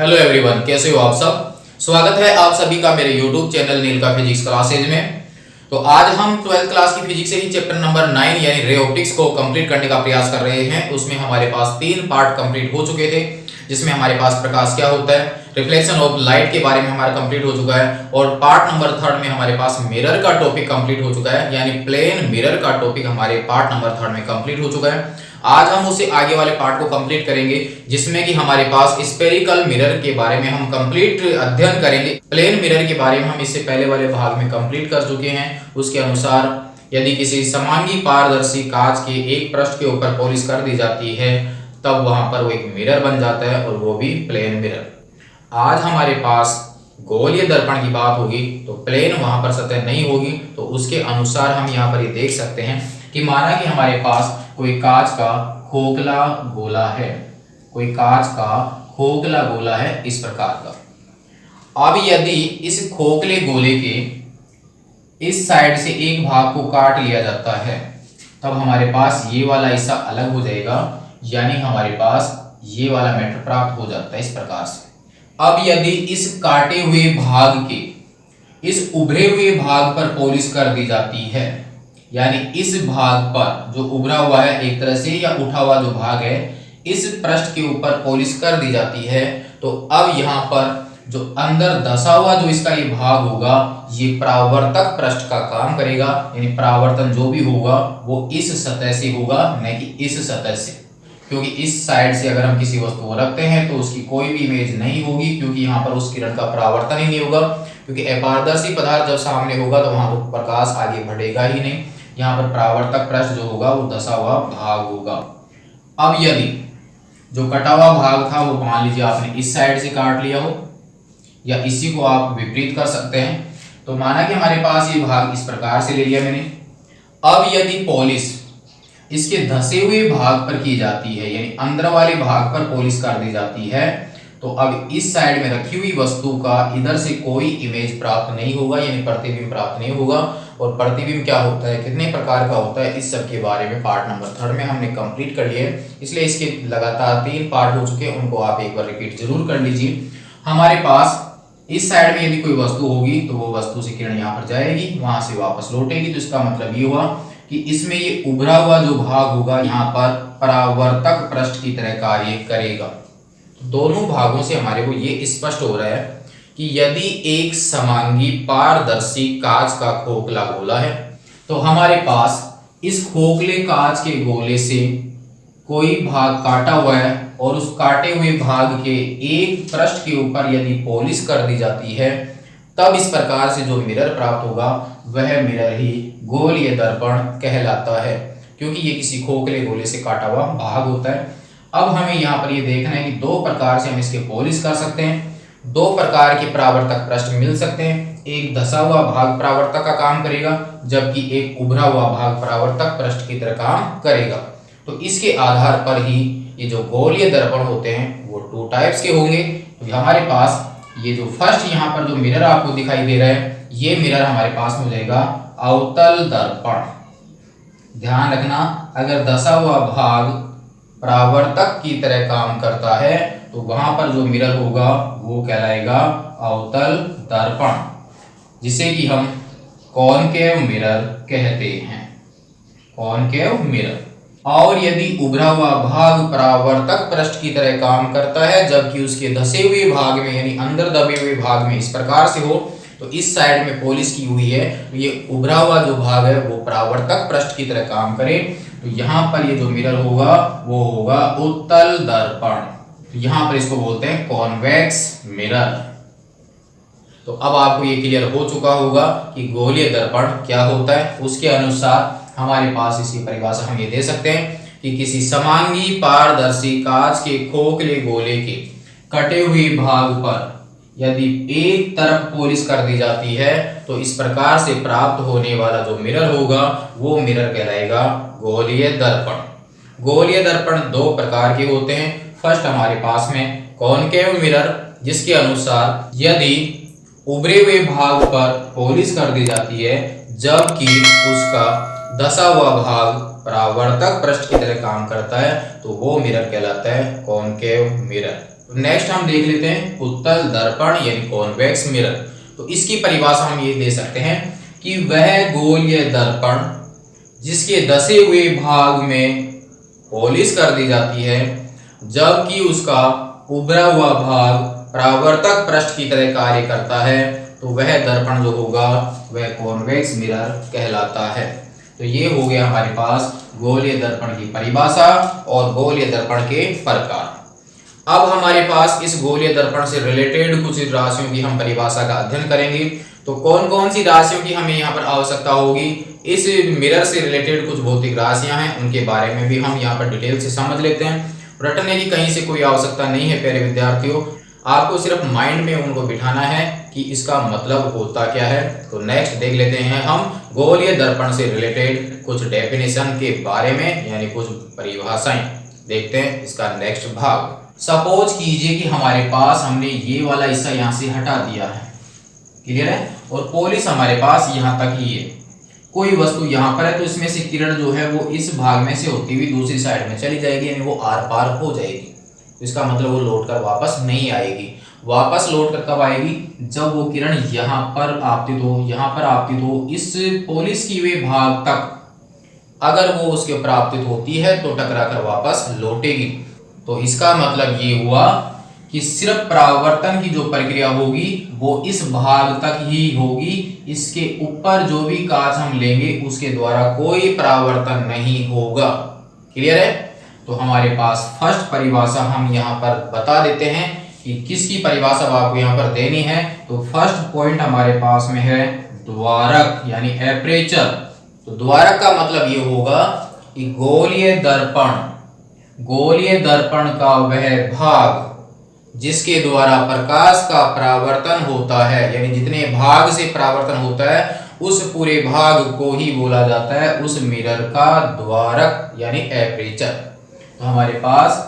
Hello everyone, कैसे हो आप सब। स्वागत है आप सभी का मेरे YouTube चैनल नील का फिजिक्स क्लासेज में। तो आज हम 12th क्लास की फिजिक्स से ही चैप्टर नंबर 9 यानी रे ऑप्टिक्स को कंप्लीट करने का प्रयास कर रहे हैं। उसमें हमारे पास 3 पार्ट कंप्लीट हो चुके थे, जिसमें हमारे पास प्रकाश क्या होता है, रिफ्लेक्शन ऑफ लाइट के बारे में हमारा कंप्लीट हो चुका है, और पार्ट नंबर 3 में हमारे पास मिरर का टॉपिक कंप्लीट हो चुका है, यानी प्लेन मिरर का टॉपिक हमारे पार्ट नंबर 3 में कंप्लीट हो चुका है। आज हम उसे आगे वाले पार्ट को कंप्लीट करेंगे, जिसमें कि हमारे पास स्फेरिकल मिरर के बारे में हम कंप्लीट अध्ययन करेंगे। प्लेन मिरर के बारे में हम इससे पहले वाले भाग में कंप्लीट कर चुके हैं। उसके अनुसार यदि किसी समांगी पारदर्शी कांच के एक पृष्ठ के ऊपर पॉलिश कर दी जाती है, तब वहां पर वो एक मिरर बन जाता है, और वो भी प्लेन मिरर। आज हमारे पास गोलीय दर्पण की बात होगी, तो प्लेन वहां पर सतह नहीं होगी। तो उसके अनुसार हम यहाँ पर ये देख सकते हैं कि माना कि हमारे पास कोई कांच का खोखला गोला है, कोई कांच का खोखला गोला है इस प्रकार का। अब यदि इस खोखले गोले के इस साइड से एक भाग को काट लिया जाता है, तब हमारे पास ये वाला हिस्सा अलग हो जाएगा, यानी हमारे पास ये वाला मैटर प्राप्त हो जाता है इस प्रकार से। अब यदि इस काटे हुए भाग के इस उभरे हुए भाग पर पॉलिश कर दी जाती है, यानी इस भाग पर जो उभरा हुआ है एक तरह से, या उठा हुआ जो भाग है, इस पृष्ठ के ऊपर पॉलिश कर दी जाती है, तो अब यहाँ पर जो अंदर धसा हुआ जो इसका ये भाग होगा, ये परावर्तक पृष्ठ का काम करेगा, यानी परावर्तन जो भी होगा वो इस सतह से होगा, न कि इस सतह से। क्योंकि इस साइड से अगर हम किसी वस्तु को रखते हैं तो उसकी कोई भी इमेज नहीं होगी, क्योंकि यहाँ पर उस किरण का परावर्तन ही नहीं होगा। क्योंकि अपारदर्शी पदार्थ जब सामने होगा तो वहां तो प्रकाश आगे बढ़ेगा ही नहीं। यहाँ पर परावर्तक पृष्ठ जो होगा वो धसा हुआ भाग होगा। अब यदि जो कटा हुआ भाग था वो मान लीजिए आपने इस साइड से काट लिया हो, या इसी को आप विपरीत कर सकते हैं। तो माना कि हमारे पास ये भाग इस प्रकार से ले लिया मैंने। अब यदि पॉलिश इसके धसे हुए भाग पर की जाती है, यानी अंदर वाले भाग पर पॉलिश कर दी जाती है, तो अब इस साइड में रखी हुई वस्तु का इधर से कोई इमेज प्राप्त नहीं होगा, यानी प्रतिबिंब प्राप्त नहीं होगा। और प्रतिबिंब क्या होता है, कितने प्रकार का होता है, इस सब के बारे में पार्ट नंबर 3 में हमने कंप्लीट कर लिया है। इसलिए इसके लगातार 3 पार्ट हो चुके हैं, उनको आप एक बार रिपीट जरूर कर लीजिए। हमारे पास इस साइड में यदि कोई वस्तु होगी तो वो वस्तु से किरण यहाँ पर जाएगी, वहां से वापस लौटेगी। तो इसका मतलब ये हुआ कि इसमें ये उभरा हुआ जो भाग होगा यहाँ पर परावर्तक पृष्ठ की तरह कार्य करेगा। तो दोनों भागों से हमारे को ये स्पष्ट हो रहा है कि यदि एक समांगी पारदर्शी कांच का खोखला गोला है, तो हमारे पास इस खोखले कांच के गोले से कोई भाग काटा हुआ है, और उस काटे हुए भाग के एक पृष्ठ के ऊपर यदि पॉलिश कर दी जाती है, तब इस प्रकार से जो मिरर प्राप्त होगा वह मिरर ही गोलीय दर्पण कहलाता है, क्योंकि ये किसी खोखले गोले से काटा हुआ भाग होता है। अब हमें यहाँ पर ये देखना है कि 2 प्रकार से हम इसके पॉलिश कर सकते हैं, 2 प्रकार के परावर्तक पृष्ठ मिल सकते हैं। एक धसा हुआ भाग परावर्तक का काम करेगा, जबकि एक उभरा हुआ भाग परावर्तक पृष्ठ की तरह काम करेगा। तो इसके आधार पर ही ये जो गोलीय दर्पण होते हैं वो 2 टाइप्स के होंगे। तो हमारे पास ये जो फर्स्ट यहाँ पर जो मिरर आपको दिखाई दे रहा है, ये मिरर हमारे पास में हो जाएगा अवतल दर्पण। ध्यान रखना, अगर धसा हुआ भाग परावर्तक की तरह काम करता है तो वहां पर जो मिरर होगा वो कहलाएगा अवतल दर्पण, जिसे कि हम कॉनकेव मिरर कहते हैं, कॉनकेव मिरर। और यदि उभरा हुआ भाग परावर्तक पृष्ठ की तरह काम करता है, जबकि उसके धसे हुए भाग में यानी अंदर दबे हुए भाग में इस प्रकार से हो, तो इस साइड में पॉलिश की हुई है, तो ये उभरा हुआ जो भाग है वो परावर्तक पृष्ठ की तरह काम करे, तो यहाँ पर ये जो मिरर होगा वो होगा उत्तल दर्पण। तो यहाँ पर इसको बोलते हैं कॉन्वेक्स मिरर। तो अब आपको ये क्लियर हो चुका होगा कि गोलीय दर्पण क्या होता है। उसके अनुसार हमारे पास इसकी परिभाषा हम ये दे सकते हैं कि किसी समांगी पारदर्शी कांच के खोखले गोले के कटे हुए भाग पर यदि एक तरफ पॉलिश कर दी जाती है, तो इस प्रकार से प्राप्त होने वाला जो मिरर होगा वो मिरर कहलाएगा गोलीय दर्पण। गोलीय दर्पण 2 प्रकार के होते हैं। फर्स्ट हमारे पास में कॉनकेव मिरर, जिसके अनुसार यदि उभरे हुए भाग पर पॉलिश कर दी जाती है, जबकि उसका धसा हुआ भाग परावर्तक पृष्ठ की तरह काम करता है, तो वो मिरर कहलाता है कॉनकेव मिरर। नेक्स्ट हम देख लेते हैं उत्तल दर्पण यानी कॉन्वेक्स मिरर। तो इसकी परिभाषा हम ये दे सकते हैं कि वह गोलीय दर्पण जिसके धसे हुए भाग में पॉलिश कर दी जाती है, जबकि उसका उभरा हुआ भाग परावर्तक पृष्ठ की तरह कार्य करता है, तो वह दर्पण जो होगा वह कॉन्वेक्स मिरर कहलाता है। तो ये हो गया हमारे पास गोलीय दर्पण की परिभाषा और गोलीय दर्पण के प्रकार। अब हमारे पास इस गोलीय दर्पण से रिलेटेड कुछ राशियों की हम परिभाषा का अध्ययन करेंगे। तो कौन कौन सी राशियों की हमें यहाँ पर आवश्यकता होगी, इस मिरर से रिलेटेड कुछ भौतिक राशियां हैं, उनके बारे में भी हम यहाँ पर डिटेल से समझ लेते हैं। रटने की कहीं से कोई आवश्यकता नहीं है प्यारे विद्यार्थियों, आपको सिर्फ माइंड में उनको बिठाना है कि इसका मतलब होता क्या है। तो नेक्स्ट देख लेते हैं हम गोलीय दर्पण से रिलेटेड कुछ डेफिनेशन के बारे में, यानी कुछ परिभाषाएं देखते हैं इसका नेक्स्ट भाग। सपोज कीजिए कि हमारे पास हमने ये वाला हिस्सा यहाँ से हटा दिया है, क्लियर है, और पॉलिश हमारे पास यहाँ तक ही है। कोई वस्तु यहाँ पर है तो इसमें से किरण जो है वो इस भाग में से होती हुई दूसरी साइड में चली जाएगी, यानी वो आर पार हो जाएगी। तो इसका मतलब वो लौट कर वापस नहीं आएगी। वापस लौट कर कब आएगी, जब वो किरण यहाँ पर आपतित हो, यहाँ पर आपतित हो, इस पॉलिश किए हुए भाग तक अगर वो उसके ऊपर आपतित होती है तो टकरा कर वापस लौटेगी। तो इसका मतलब ये हुआ कि सिर्फ परावर्तन की जो प्रक्रिया होगी वो इस भाग तक ही होगी, इसके ऊपर जो भी कांच हम लेंगे उसके द्वारा कोई परावर्तन नहीं होगा। क्लियर है। तो हमारे पास फर्स्ट परिभाषा हम यहाँ पर बता देते हैं कि किसकी परिभाषा आपको यहाँ पर देनी है। तो फर्स्ट पॉइंट हमारे पास में है द्वारक यानी एपरेचर। तो द्वारक का मतलब ये होगा कि गोलीय दर्पण का वह भाग जिसके द्वारा प्रकाश का परावर्तन होता है, यानी जितने भाग से परावर्तन होता है उस पूरे भाग को ही बोला जाता है उस मिरर का द्वारक यानी एपरेचर। तो हमारे पास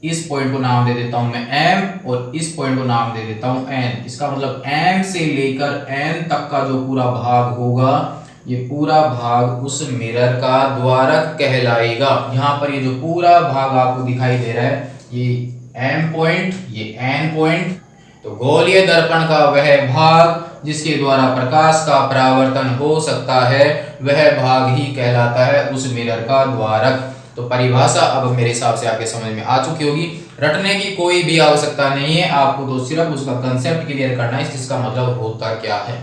इस पॉइंट को नाम दे देता हूं मैं M और इस पॉइंट को नाम दे देता हूं N। इसका मतलब M से लेकर N तक का जो पूरा भाग होगा ये पूरा भाग उस मिरर का द्वारक कहलाएगा। यहाँ पर ये जो पूरा भाग आपको दिखाई दे रहा है ये M पॉइंट, ये N पॉइंट। तो गोलीय दर्पण का वह भाग जिसके द्वारा प्रकाश का परावर्तन हो सकता है वह भाग ही कहलाता है उस मिरर का द्वारक। तो परिभाषा अब मेरे हिसाब से आपके समझ में आ चुकी होगी, रटने की कोई भी आवश्यकता नहीं है, आपको तो सिर्फ उसका कंसेप्ट क्लियर करना है इसका मतलब होता क्या है।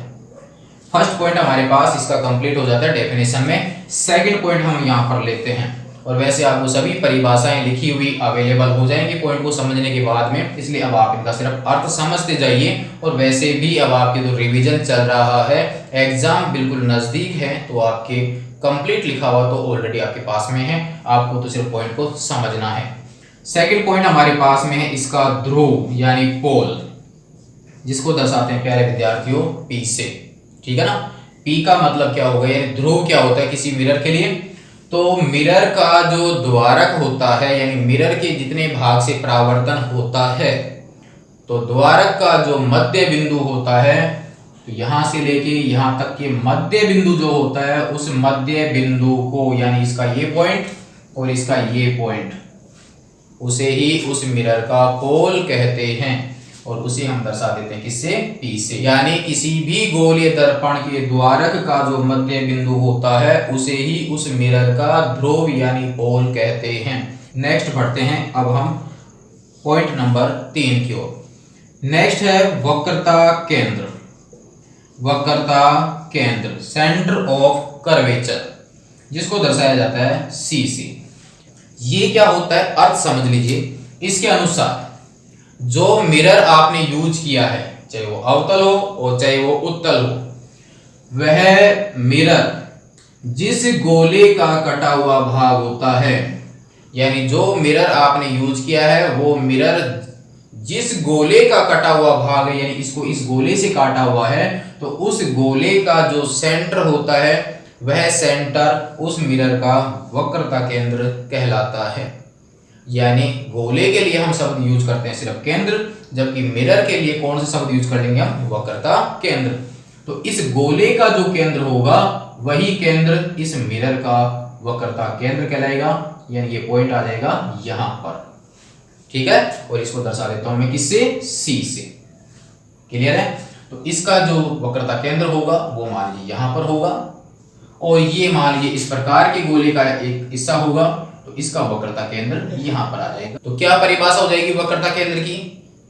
फर्स्ट पॉइंट हमारे पास इसका कंप्लीट हो जाता है डेफिनेशन में। सेकंड पॉइंट हम यहाँ पर लेते हैं, और वैसे आपको सभी परिभाषाएं लिखी हुई अवेलेबल हो जाएंगी पॉइंट को समझने के बाद में, इसलिए अब आप इनका सिर्फ अर्थ समझते जाइए। और वैसे भी अब आपके जो रिवीजन चल रहा है, एग्जाम बिल्कुल नजदीक है, तो आपके कंप्लीट लिखा हुआ तो ऑलरेडी आपके पास में है, आपको तो सिर्फ पॉइंट को समझना है। सेकंड पॉइंट हमारे पास में है इसका ध्रुव यानी पोल, जिसको दर्शाते हैं प्यारे विद्यार्थियों P से, ठीक है ना। P का मतलब क्या होगा, यानी ध्रुव क्या होता है किसी मिरर के लिए। तो मिरर का जो द्वारक होता है यानी मिरर के जितने भाग से परावर्तन होता है, तो द्वारक का जो मध्य बिंदु होता है, तो यहां से लेके यहां तक के मध्य बिंदु जो होता है उस मध्य बिंदु को, यानी इसका ये पॉइंट और इसका ये पॉइंट, उसे ही उस मिरर का पोल कहते हैं, और उसे हम दर्शा देते हैं किससे, P से। यानी किसी भी गोलीय दर्पण के द्वारक का जो मध्य बिंदु होता है उसे ही उस मिरर का ध्रुव यानी पोल कहते हैं। नेक्स्ट बढ़ते हैं अब हम पॉइंट नंबर 3 की ओर। नेक्स्ट है वक्रता केंद्र। वक्रता केंद्र, सेंटर ऑफ कर्वेचर, जिसको दर्शाया जाता है C से। ये क्या होता है अर्थ समझ लीजिए। इसके अनुसार जो मिरर आपने यूज किया है, चाहे वो अवतल हो और चाहे वो उत्तल हो, वह मिरर जिस गोले का कटा हुआ भाग होता है, यानी जो मिरर आपने यूज किया है वो मिरर जिस गोले का कटा हुआ भाग है, यानी इसको इस गोले से काटा हुआ है, तो उस गोले का जो सेंटर होता है वह सेंटर उस मिरर का वक्रता केंद्र कहलाता है। यानी गोले के लिए हम शब्द यूज करते हैं सिर्फ केंद्र, जबकि मिरर के लिए कौन सा शब्द यूज कर लेंगे हम, वक्रता केंद्र। तो इस गोले का जो केंद्र होगा वही केंद्र इस मिरर का वक्रता केंद्र कहलाएगा, यानी ये पॉइंट आ जाएगा यहां पर। ठीक है, और इसको दर्शा देता हूं मैं किससे, सी से। क्लियर है। तो इसका जो वक्रता केंद्र होगा वो मान लीजिए यहां पर होगा, और ये मान लीजिए इस प्रकार के गोले का एक हिस्सा होगा, तो इसका वक्रता केंद्र यहां पर आ जाएगा। तो क्या परिभाषा हो जाएगी वक्रता केंद्र की,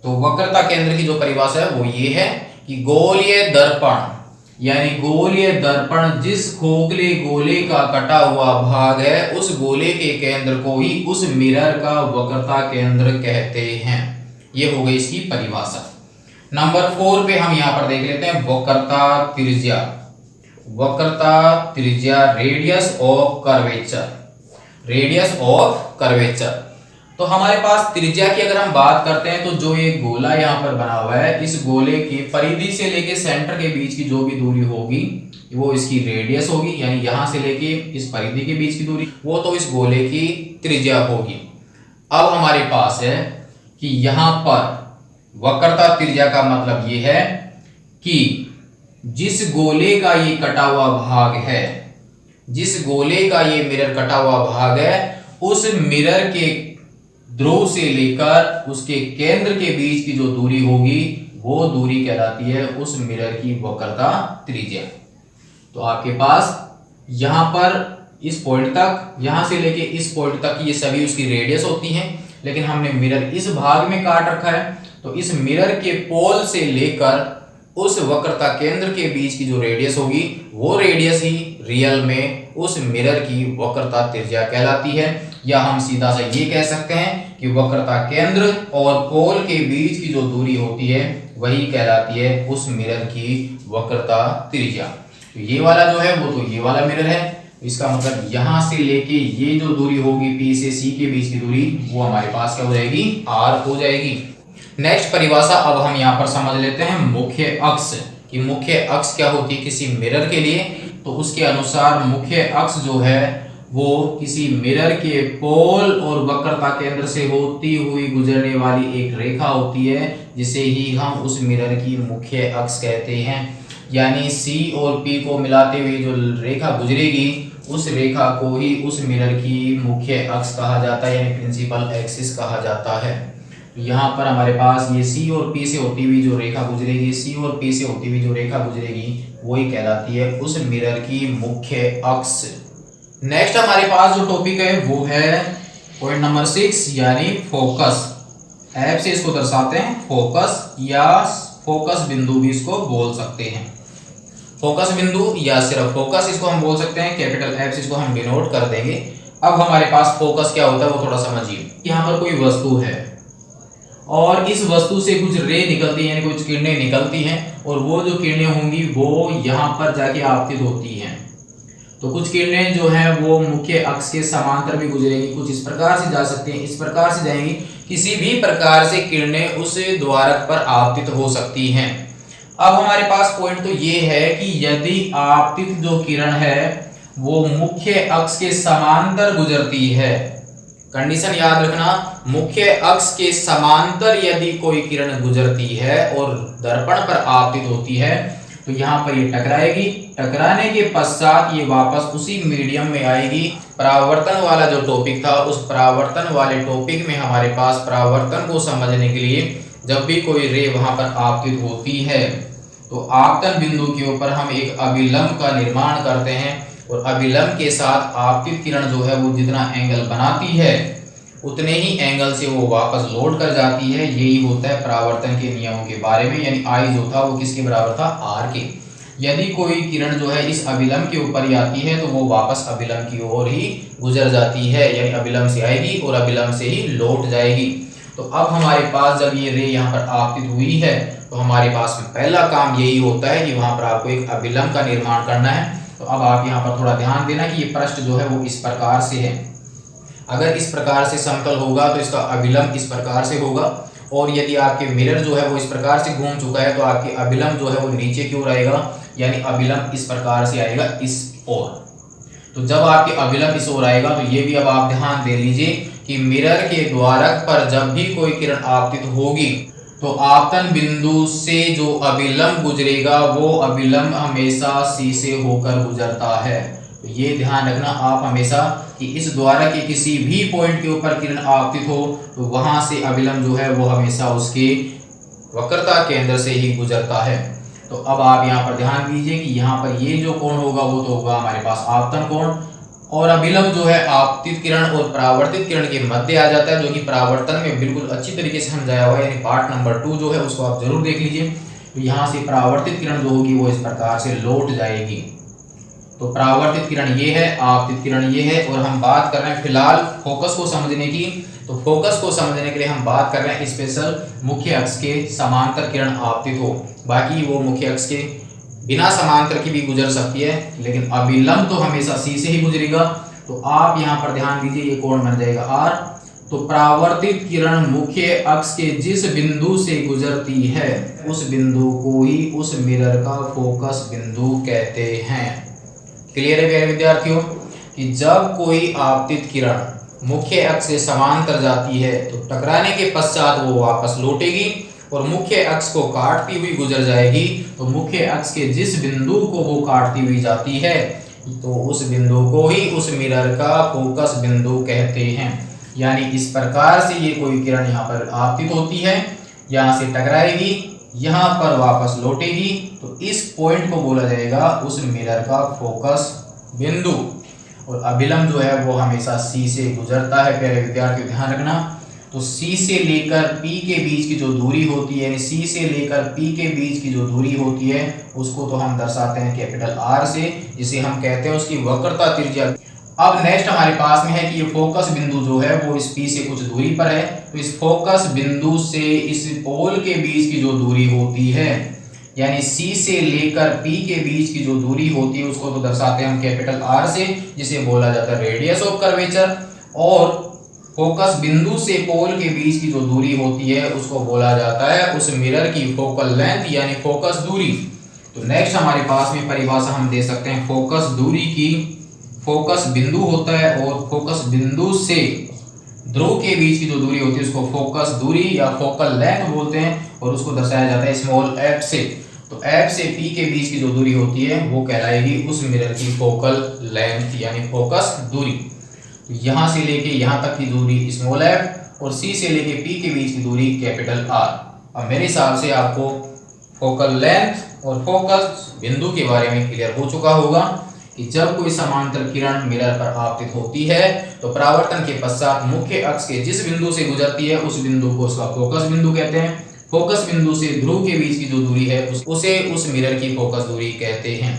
तो वक्रता केंद्र की जो परिभाषा है वो ये है कि गोलीय दर्पण, यानी गोलीय दर्पण जिस खोखले गोले का कटा हुआ भाग है उस गोले के केंद्र को ही उस मिरर का वक्रता केंद्र कहते हैं। ये हो गई इसकी परिभाषा। नंबर 4 पे हम यहां पर देख लेते हैं वक्रता त्रिज्या। वक्रता त्रिज्या, radius of curvature, radius of curvature. तो हमारे पास त्रिज्या की अगर हम बात करते हैं तो जो ये गोला यहाँ पर बना हुआ है, इस गोले की परिधि से लेके सेंटर के बीच की जो भी दूरी होगी वो इसकी रेडियस होगी, यानी यहां से लेके इस परिधि के बीच की दूरी वो तो इस गोले की त्रिज्या होगी। अब हमारे पास है कि यहां पर वक्रता त्रिज्या का मतलब ये है कि जिस गोले का ये कटा हुआ भाग है, जिस गोले का ये मिरर कटा हुआ भाग है, उस मिरर के ध्रुव से लेकर उसके केंद्र के बीच की जो दूरी होगी वो दूरी कहलाती है उस मिरर की वक्रता त्रिज्या। तो आपके पास यहां पर इस पॉइंट तक, यहां से लेके इस पॉइंट तक ये सभी उसकी रेडियस होती हैं, लेकिन हमने मिरर इस भाग में काट रखा है, तो इस मिरर के पोल से लेकर उस वक्रता केंद्र के बीच की जो रेडियस होगी वो रेडियस ही रियल में उस मिरर की वक्रता त्रिज्या कहलाती है। या हम सीधा सा ये कह सकते हैं कि वक्रता केंद्र और पोल के बीच की जो दूरी होती है वही कहलाती है उस मिरर की वक्रता त्रिज्या। तो ये वाला जो है वो तो ये वाला मिरर है, इसका मतलब यहां से लेके ये जो दूरी होगी P से C के बीच की दूरी वो हमारे पास क्या हो जाएगी, R हो जाएगी। नेक्स्ट परिभाषा अब हम यहाँ पर समझ लेते हैं मुख्य अक्ष कि मुख्य अक्ष क्या होती है किसी मिरर के लिए। तो उसके अनुसार मुख्य अक्ष जो है वो किसी मिरर के पोल और वक्रता केंद्र से होती हुई गुजरने वाली एक रेखा होती है, जिसे ही हम उस मिरर की मुख्य अक्ष कहते हैं। यानी C और P को मिलाते हुए जो रेखा गुजरेगी उस रेखा को ही उस मिरर की मुख्य अक्ष कहा जाता है, यानी प्रिंसिपल एक्सिस कहा जाता है। यहाँ पर हमारे पास ये C और P से होती हुई जो रेखा गुजरेगी, C और P से होती हुई जो रेखा गुजरेगी वही कहलाती है उस मिरर की मुख्य अक्ष। नेक्स्ट हमारे पास जो टॉपिक है वो है पॉइंट नंबर 6 यानी फोकस। F से इसको दर्शाते हैं फोकस, या फोकस बिंदु भी इसको बोल सकते हैं। फोकस बिंदु या सिर्फ फोकस इसको हम बोल सकते हैं, कैपिटल F से इसको हम डिनोट कर देंगे। अब हमारे पास फोकस क्या होता है वो थोड़ा समझिए। यहाँ पर कोई वस्तु है और इस वस्तु से कुछ रे निकलती है, यानी कुछ किरणें निकलती हैं, और वो जो किरणें होंगी वो यहाँ पर जाके आपतित होती हैं। तो कुछ किरणें जो हैं वो मुख्य अक्ष के समांतर भी गुजरेंगी, कुछ इस प्रकार से जा सकती हैं, इस प्रकार से जाएंगी। किसी भी प्रकार से किरणें उस द्वारक पर आपतित हो सकती हैं। अब हमारे पास पॉइंट तो ये है कि यदि आपतित जो किरण है वो मुख्य अक्ष के समांतर गुजरती है, कंडीशन याद रखना, मुख्य अक्ष के समांतर यदि कोई किरण गुजरती है और दर्पण पर आपतित होती है तो यहाँ पर ये टकराएगी। टकराने के पश्चात ये वापस उसी मीडियम में आएगी। परावर्तन वाला जो टॉपिक था उस परावर्तन वाले टॉपिक में हमारे पास परावर्तन को समझने के लिए जब भी कोई रे वहां पर आपतित होती है तो आपतन बिंदु के ऊपर हम एक अभिलंब का निर्माण करते हैं, और अभिलंब के साथ आपतित किरण जो है वो जितना एंगल बनाती है उतने ही एंगल से वो वापस लौट कर जाती है। यही होता है परावर्तन के नियमों के बारे में, यानी I जो था वो किसके बराबर था, R के। यदि कोई किरण जो है इस अभिलंब के ऊपर ही आती है तो वो वापस अभिलंब की ओर ही गुजर जाती है, यानी अभिलंब से आएगी और अभिलंब से ही लौट जाएगी। तो अब हमारे पास जब ये रे यहाँ पर आपतित हुई है तो हमारे पास पहला काम यही होता है कि वहां पर आपको एक अभिलंब का निर्माण करना है। तो अब आप यहाँ पर थोड़ा ध्यान देना कि ये पृष्ठ जो है वो इस प्रकार से है। अगर इस प्रकार से समतल होगा तो इसका अभिलंब इस प्रकार से होगा, और यदि आपके मिरर जो है वो इस प्रकार से घूम चुका है तो आपके अभिलंब जो है वो नीचे की ओर आएगा, यानी अभिलंब इस प्रकार से आएगा इस ओर। तो जब आपके अभिलंब इस ओर आएगा तो ये भी अब आप ध्यान दे लीजिए कि मिरर के द्वारक पर जब भी कोई किरण आपतित होगी तो आपतन बिंदु से जो अभिलंब गुजरेगा वो अभिलंब हमेशा C से होकर गुजरता है। तो ये ध्यान रखना, आप हमेशा कि इस द्वारा के किसी भी पॉइंट के ऊपर किरण आपतित हो तो वहां से अभिलंब जो है वो हमेशा उसके वक्रता केंद्र से ही गुजरता है। तो अब आप यहाँ पर ध्यान दीजिए कि यहाँ पर ये जो कोण होगा वो तो होगा हमारे पास आपतन कोण, और अभिलंब जो है आपतित किरण और परावर्तित किरण के मध्य आ जाता है, जो कि परावर्तन में बिल्कुल अच्छी तरीके से समझाया हुआ है, यानी पार्ट नंबर 2 जो है उसको आप जरूर देख लीजिए। तो यहाँ से परावर्तित किरण जो होगी वो इस प्रकार से लौट जाएगी। तो परावर्तित किरण ये है, आपतित किरण ये है, और हम बात कर रहे हैं फिलहाल फोकस को समझने की। तो फोकस को समझने के लिए हम बात कर रहे हैं स्पेशल मुख्य अक्ष के समांतर किरण आपतित हो। बाकी वो मुख्य अक्ष के बिना समांतर की भी गुजर सकती है, लेकिन अभिलंब तो हमेशा सी से ही गुजरेगा। तो आप यहाँ पर ध्यान दीजिए, ये कोण बन जाएगा आर। तो परावर्तित किरण मुख्य अक्ष के जिस बिंदु से गुजरती है उस बिंदु को ही उस मिरर का फोकस बिंदु कहते हैं। क्लियर है प्यारे विद्यार्थियों कि जब कोई आपतित किरण मुख्य अक्ष से समांतर जाती है तो टकराने के पश्चात वो वापस लौटेगी और मुख्य अक्ष को काटती हुई गुजर जाएगी। तो मुख्य अक्ष के जिस बिंदु को वो काटती हुई जाती है तो उस बिंदु को ही उस मिरर का फोकस बिंदु कहते हैं। यानी इस प्रकार से ये कोई किरण यहाँ पर आपतित होती है, यहाँ से टकराएगी, यहाँ पर वापस लौटेगी, तो इस पॉइंट को बोला जाएगा उस मिरर का फोकस बिंदु। और अभिलंब जो है वो हमेशा सी से गुजरता है। प्यारे विद्यार्थियों ध्यान रखना, तो सी से लेकर पी के बीच की जो दूरी होती है, सी से लेकर पी के बीच की जो दूरी होती है उसको तो हम दर्शाते हैं कैपिटल आर से, जिसे हम कहते हैं उसकी वक्रता त्रिज्या। अब नेक्स्ट हमारे पास में है कि ये फोकस बिंदु जो है वो इस पी से कुछ दूरी पर है। तो इस फोकस बिंदु से इस पोल के बीच की जो दूरी होती है, यानी सी से लेकर पी के बीच की जो दूरी होती है उसको तो दर्शाते हैं हम कैपिटल आर से, जिसे बोला जाता है रेडियस ऑफ कर्वेचर। और फोकस बिंदु से पोल के बीच की जो दूरी होती है उसको बोला जाता है उस मिरर की फोकल लेंथ, यानी फोकस दूरी। तो नेक्स्ट हमारे पास में परिभाषा हम दे सकते हैं फोकस दूरी की। फोकस बिंदु होता है और फोकस बिंदु से ध्रुव के बीच की जो दूरी होती है उसको फोकस दूरी या फोकल लेंथ बोलते हैं, और उसको दर्शाया जाता है स्मॉल एफ से। तो एफ से पी के बीच की जो दूरी होती है वो कहलाएगी उस मिरर की फोकल लेंथ, यानी फोकस दूरी। तो यहाँ से लेके यहाँ तक की दूरी स्मॉल एफ और सी से लेके पी के बीच की दूरी कैपिटल आर। अब मेरे हिसाब से आपको फोकल लेंथ और फोकस बिंदु के बारे में क्लियर हो चुका होगा कि जब कोई समांतर किरण मिरर पर आपतित होती है तो परावर्तन के पश्चात मुख्य अक्ष के जिस बिंदु से गुजरती है उस बिंदु को उसका फोकस बिंदु कहते हैं। फोकस बिंदु से ध्रुव के बीच की जो दूरी है उसे उस मिरर की फोकस दूरी कहते हैं।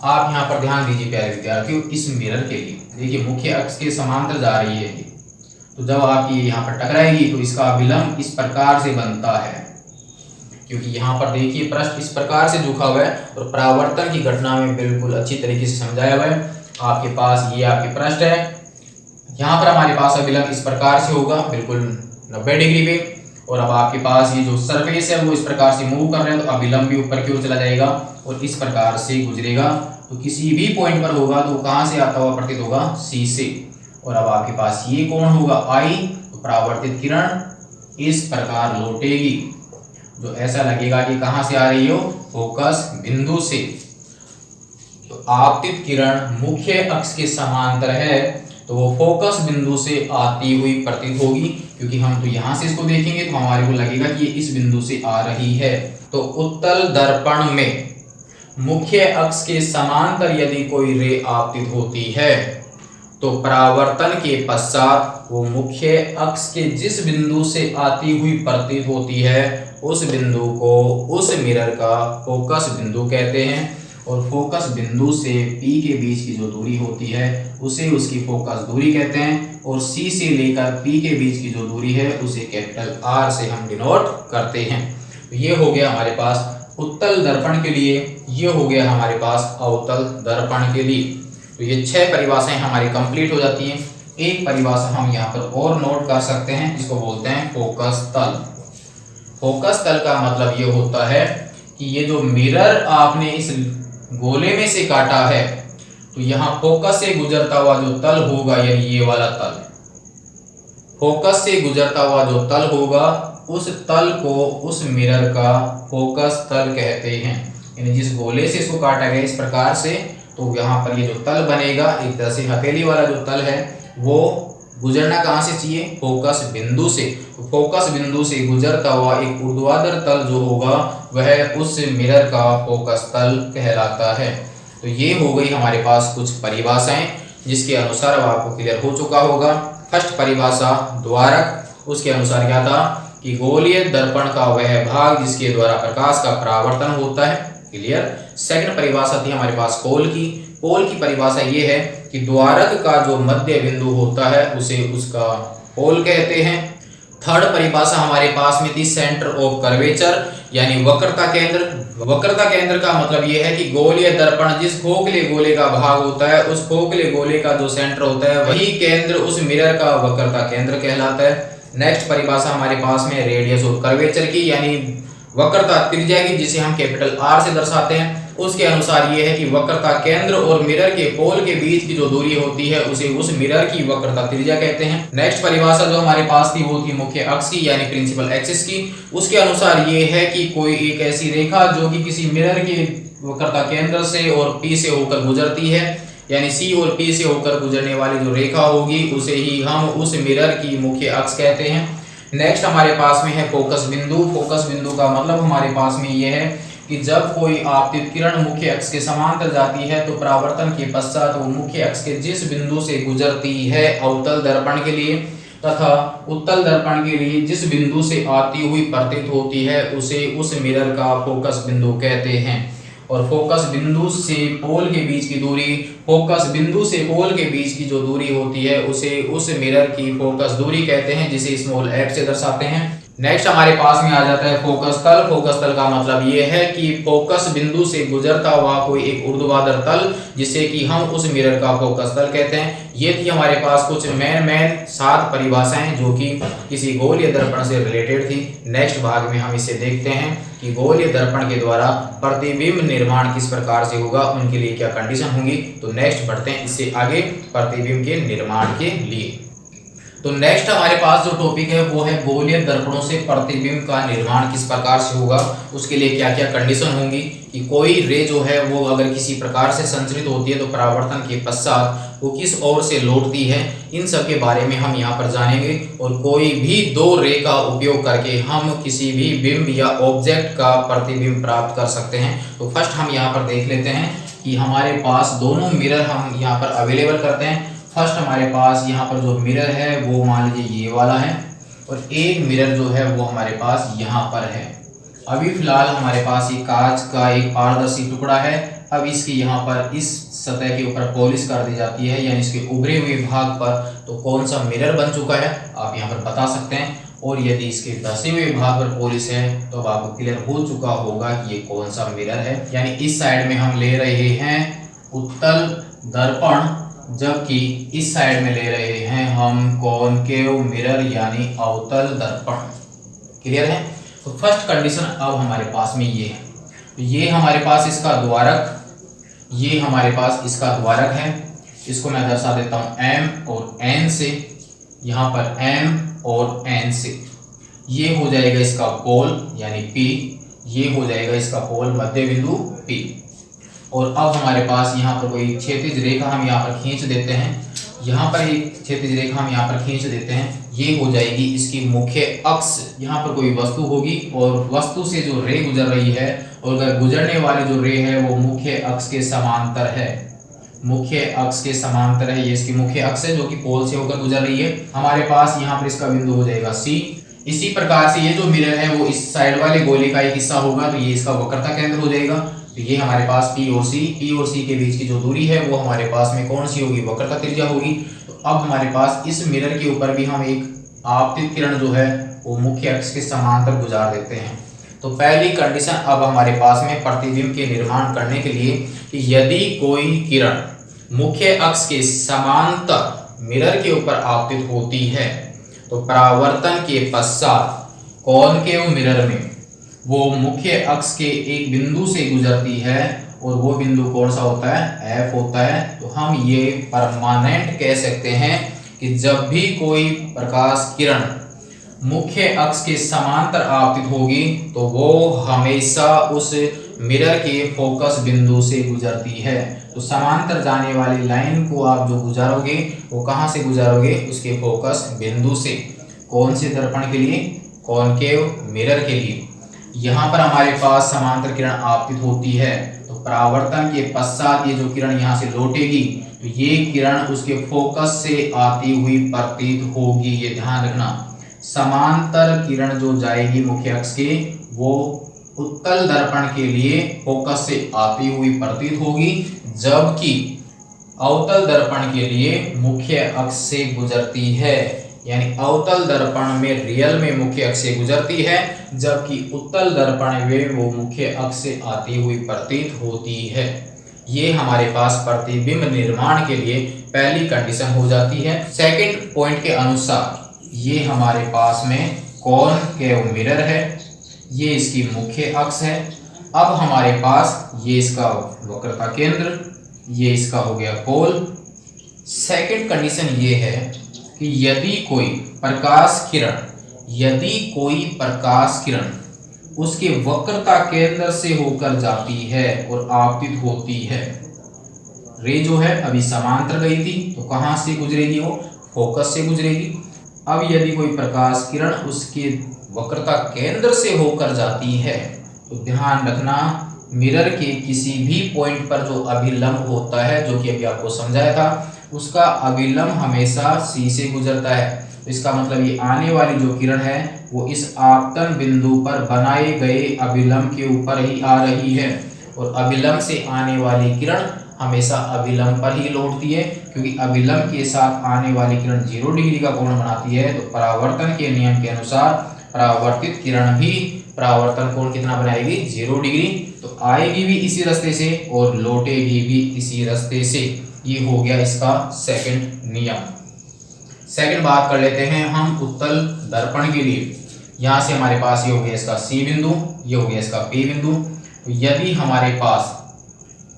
आप यहाँ पर ध्यान दीजिए प्यारे विद्यार्थियों, इस मिरर के लिए देखिए मुख्य अक्ष के समांतर जा रही है, तो जब आप ये यहाँ पर टकराएगी तो इसका अभिलंब इस प्रकार से बनता है, क्योंकि यहाँ पर देखिए पृष्ठ इस प्रकार से झुका हुआ है और परावर्तन की घटना में बिल्कुल अच्छी तरीके से समझाया हुआ है। आपके पास ये आपके पृष्ठ है, यहाँ पर हमारे पास अभिलंब इस प्रकार से होगा बिल्कुल 90 डिग्री पे, और अब आपके पास ये जो सरफेस है वो इस प्रकार से मूव कर रहे हैं तो अभिलंब भी ऊपर की ओर चला जाएगा और इस प्रकार से गुजरेगा। तो किसी भी पॉइंट पर होगा तो कहाँ से आता हुआ प्रतीत होगा, सी से। और अब आपके पास ये कोण होगा आई, तो परावर्तित किरण इस प्रकार लौटेगी, जो ऐसा लगेगा कि कहाँ से आ रही हो, फोकस बिंदु से। तो आपतित किरण मुख्य अक्ष के समांतर है तो वो फोकस बिंदु से आती हुई प्रतीत होगी, क्योंकि हम तो यहाँ से इसको देखेंगे तो हमारे को लगेगा कि ये इस बिंदु से आ रही है। तो उत्तल दर्पण में मुख्य अक्ष के समांतर यदि कोई रे आपतित होती है तो परावर्तन के पश्चात वो मुख्य अक्ष के जिस बिंदु से आती हुई प्रतीत होती है उस बिंदु को उस मिरर का फोकस बिंदु कहते हैं। और फोकस बिंदु से पी के बीच की जो दूरी होती है उसे उसकी फोकस दूरी कहते हैं, और सी से लेकर पी के बीच की जो दूरी है उसे कैपिटल आर से हम डिनोट करते हैं। तो ये हो गया हमारे पास उत्तल दर्पण के लिए, ये हो गया हमारे पास अवतल दर्पण के लिए। तो ये 6 परिभाषाएं हमारी कंप्लीट हो जाती हैं। एक परिभाषा हम यहाँ पर और नोट कर सकते हैं, जिसको बोलते हैं फोकस तल। फोकस तल का मतलब ये होता है कि ये जो मिरर आपने इस गोले में से काटा है तो यहाँ फोकस से गुजरता हुआ जो तल होगा, यानी ये वाला तल, फोकस से गुजरता हुआ जो तल होगा उस तल को उस मिरर का फोकस तल कहते हैं। यानी जिस गोले से इसको काटा गया इस प्रकार से, तो यहाँ पर ये जो तल बनेगा एक तरह से हथेली वाला जो तल है वो गुजरना कहाँ से चाहिए, फोकस बिंदु से। तो फोकस बिंदु से गुजरता हुआ एक ऊर्ध्वाधर तल जो होगा वह उस मिरर का फोकस तल कहलाता है। तो ये हो गई हमारे पास कुछ परिभाषाएं जिसके अनुसार अब आपको क्लियर हो चुका होगा। फर्स्ट परिभाषा द्वारक, उसके अनुसार क्या था कि गोलीय दर्पण का वह भाग जिसके द्वारा प्रकाश का परावर्तन होता है, क्लियर। सेकंड परिभाषा थी हमारे पास पोल की। पोल की परिभाषा ये है कि द्वारक का जो मध्य बिंदु होता है उसे उसका पोल कहते हैं। थर्ड परिभाषा हमारे पास में थी सेंटर ऑफ कर्वेचर, यानी वक्रता केंद्र। वक्रता केंद्र का मतलब यह है कि गोलीय दर्पण जिस खोखले गोले का भाग होता है उस खोखले गोले का जो सेंटर होता है वही केंद्र उस मिरर का वक्रता केंद्र कहलाता है। नेक्स्ट परिभाषा हमारे पास में रेडियस ऑफ कर्वेचर की, यानी वक्रता त्रिज्या की, जिसे हम कैपिटल आर से दर्शाते हैं। उसके अनुसार ये है कि वक्रता केंद्र और मिरर के पोल के बीच की जो दूरी होती है उसे उस मिरर की वक्रता त्रिज्या कहते हैं। नेक्स्ट परिभाषा जो हमारे पास थी वो थी मुख्य अक्ष की, यानी प्रिंसिपल एक्सिस की। उसके अनुसार ये है कि कोई एक ऐसी रेखा जो कि किसी मिरर के वक्रता केंद्र से और P से होकर गुजरती है, यानी C और P से होकर गुजरने वाली जो रेखा होगी उसे ही हम उस मिरर की मुख्य अक्ष कहते हैं। नेक्स्ट हमारे पास में है फोकस बिंदु। फोकस बिंदु का मतलब हमारे पास में यह है कि जब कोई आपतित किरण मुख्य अक्ष के समांतर जाती है तो परावर्तन के पश्चात वो मुख्य अक्ष के जिस बिंदु से गुजरती है अवतल दर्पण के लिए तथा उत्तल दर्पण के लिए जिस बिंदु से आती हुई प्रतीत होती है उसे उस मिरर का फोकस बिंदु कहते हैं। और फोकस बिंदु से पोल के बीच की दूरी, फोकस बिंदु से पोल के बीच की जो दूरी होती है उसे उस मिरर की फोकस दूरी कहते हैं, जिसे स्मॉल f से दर्शाते हैं। नेक्स्ट हमारे पास में आ जाता है फोकस तल। फोकस तल का मतलब ये है कि फोकस बिंदु से गुजरता हुआ कोई एक ऊर्ध्वाधर तल जिसे कि हम उस मिरर का फोकस तल कहते हैं। ये थी हमारे पास कुछ मेन 7 परिभाषाएं जो कि किसी गोलीय दर्पण से रिलेटेड थी। नेक्स्ट भाग में हम इसे देखते हैं कि गोलीय दर्पण के द्वारा प्रतिबिंब निर्माण किस प्रकार से होगा, उनके लिए क्या कंडीशन होंगी। तो नेक्स्ट बढ़ते हैं इससे आगे प्रतिबिंब के निर्माण के लिए। तो नेक्स्ट हमारे पास जो टॉपिक है वो है गोलीय दर्पणों से प्रतिबिंब का निर्माण किस प्रकार से होगा, उसके लिए क्या क्या कंडीशन होंगी कि कोई रे जो है वो अगर किसी प्रकार से संचरित होती है तो परावर्तन के पश्चात वो किस ओर से लौटती है, इन सब के बारे में हम यहाँ पर जानेंगे। और कोई भी 2 रे का उपयोग करके हम किसी भी बिंब या ऑब्जेक्ट का प्रतिबिंब प्राप्त कर सकते हैं। तो फर्स्ट हम यहाँ पर देख लेते हैं कि हमारे पास दोनों मिरर हम यहाँ पर अवेलेबल करते हैं। फर्स्ट हमारे पास यहाँ पर जो मिरर है वो मान लीजिए ये वाला है और एक मिरर जो है वो हमारे पास यहाँ पर है। अभी फिलहाल हमारे पास ये कांच का एक पारदर्शी टुकड़ा है। अब इसकी यहाँ पर इस सतह के ऊपर पॉलिश कर दी जाती है, यानी इसके उभरे हुए भाग पर तो कौन सा मिरर बन चुका है आप यहाँ पर बता सकते हैं। और यदि इसके धसे हुए भाग पर पॉलिश है तो अब आपको क्लियर हो चुका होगा कि ये कौन सा मिरर है। यानी इस साइड में हम ले रहे हैं उत्तल दर्पण, जबकि इस साइड में ले रहे हैं हम कॉनकेव मिरर यानी अवतल दर्पण। क्लियर है। तो फर्स्ट कंडीशन अब हमारे पास में ये है, तो ये हमारे पास इसका द्वारक, ये हमारे पास इसका द्वारक है। इसको मैं दर्शा देता हूं M और N से, यहाँ पर M और N से। ये हो जाएगा इसका पोल यानी P, ये हो जाएगा इसका पोल मध्य बिंदु P। और अब हमारे पास यहाँ पर कोई क्षैतिज रेखा हम यहाँ पर खींच देते हैं, यहाँ पर एक क्षैतिज रेखा हम यहाँ पर खींच देते हैं। ये हो जाएगी इसकी मुख्य अक्ष। यहाँ पर कोई वस्तु होगी और वस्तु से जो रे गुजर रही है और अगर गुजरने वाली जो रे है वो मुख्य अक्ष के समांतर है, मुख्य अक्ष के समांतर है। ये इसकी मुख्य अक्ष है जो कि पोल से होकर गुजर रही है। हमारे पास यहाँ पर इसका बिंदु हो जाएगा C। इसी प्रकार से ये जो मिरर है वो इस साइड वाले गोले का एक हिस्सा होगा, तो ये इसका वक्रता केंद्र हो जाएगा। तो ये हमारे पास P और C के बीच की जो दूरी है वो हमारे पास में कौन सी होगी, वक्रता त्रिज्या होगी। तो अब हमारे पास इस मिरर के ऊपर भी हम एक आपतित किरण जो है वो मुख्य अक्ष के समांतर गुजार देते हैं। तो पहली कंडीशन अब हमारे पास में प्रतिबिंब के निर्माण करने के लिए कि यदि कोई किरण मुख्य अक्ष के समांतर मिरर के ऊपर आपतित होती है तो परावर्तन के पश्चात कॉनकेव मिरर में वो मुख्य अक्ष के एक बिंदु से गुजरती है और वो बिंदु कौन सा होता है, F होता है। तो हम ये परमानेंट कह सकते हैं कि जब भी कोई प्रकाश किरण मुख्य अक्ष के समांतर आपतित होगी तो वो हमेशा उस मिरर के फोकस बिंदु से गुजरती है। तो समांतर जाने वाली लाइन को आप जो गुजारोगे वो कहाँ से गुजारोगे, उसके फोकस बिंदु से। कौन से दर्पण के लिए, कॉनकेव मिरर के लिए। यहाँ पर हमारे पास समांतर किरण आपतित होती है, तो परावर्तन के पश्चात ये जो किरण यहाँ से लौटेगी तो ये किरण उसके फोकस से आती हुई प्रतीत होगी। ये ध्यान रखना, समांतर किरण जो जाएगी मुख्य अक्ष के वो उत्तल दर्पण के लिए फोकस से आती हुई प्रतीत होगी, जबकि अवतल दर्पण के लिए मुख्य अक्ष से गुजरती है। यानी अवतल दर्पण में रियल में मुख्य अक्ष से गुजरती है, जबकि उत्तल दर्पण में वो मुख्य अक्ष से आती हुई प्रतीत होती है। ये हमारे पास प्रतिबिंब निर्माण के लिए पहली कंडीशन हो जाती है। सेकंड पॉइंट के अनुसार ये हमारे पास में कॉनकेव मिरर है, ये इसकी मुख्य अक्ष है। अब हमारे पास ये इसका वक्रता केंद्र, ये इसका हो गया पोल। सेकंड कंडीशन ये है कि यदि कोई प्रकाश किरण उसके वक्रता केंद्र से होकर जाती है और आपतित होती है, रे जो है अभी समांतर गई थी तो कहाँ से गुजरेगी, वो फोकस से गुजरेगी। अब यदि कोई प्रकाश किरण उसके वक्रता केंद्र से होकर जाती है तो ध्यान रखना मिरर के किसी भी पॉइंट पर जो अभिलंब होता है, जो कि अभी आपको समझाया था, उसका अभिलंब हमेशा सी से गुजरता है। तो इसका मतलब ये आने वाली जो किरण है वो इस आपतन बिंदु पर बनाए गए अभिलंब के ऊपर ही आ रही है, और अभिलंब से आने वाली किरण हमेशा अभिलंब पर ही लौटती है, क्योंकि अभिलंब के साथ आने वाली किरण 0 डिग्री का कोण बनाती है। तो परावर्तन के नियम के अनुसार परावर्तित किरण भी परावर्तन कोण कितना बनाएगी, 0 डिग्री। तो आएगी भी इसी रास्ते से और लौटेगी भी इसी रास्ते से। ये हो गया इसका सेकंड नियम। सेकंड बात कर लेते हैं हम उत्तल दर्पण के लिए। यहाँ से हमारे पास ये हो गया इसका सी बिंदु, ये हो गया इसका पी बिंदु। तो यदि हमारे पास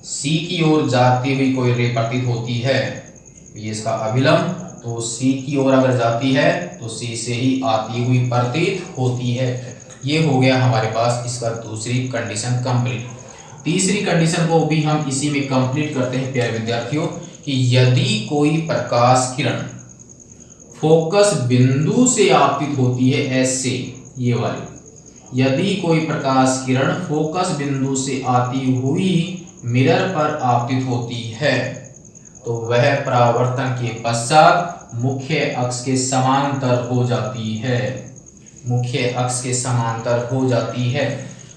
सी की ओर जाती हुई कोई रे प्रतीत होती है, ये इसका अभिलंब, तो सी की ओर अगर जाती है तो सी से ही आती हुई प्रतीत होती है। ये हो गया हमारे पास इसका दूसरी कंडीशन कंप्लीट। तीसरी कंडीशन को भी हम इसी में कंप्लीट करते हैं प्यारे विद्यार्थियों, कि यदि कोई प्रकाश किरण फोकस बिंदु से आपतित होती है, एस से, ये वाली, यदि कोई प्रकाश किरण फोकस बिंदु से आती हुई मिरर पर आपतित होती है तो वह परावर्तन के पश्चात मुख्य अक्ष के समांतर हो जाती है। मुख्य अक्ष के समांतर हो जाती है।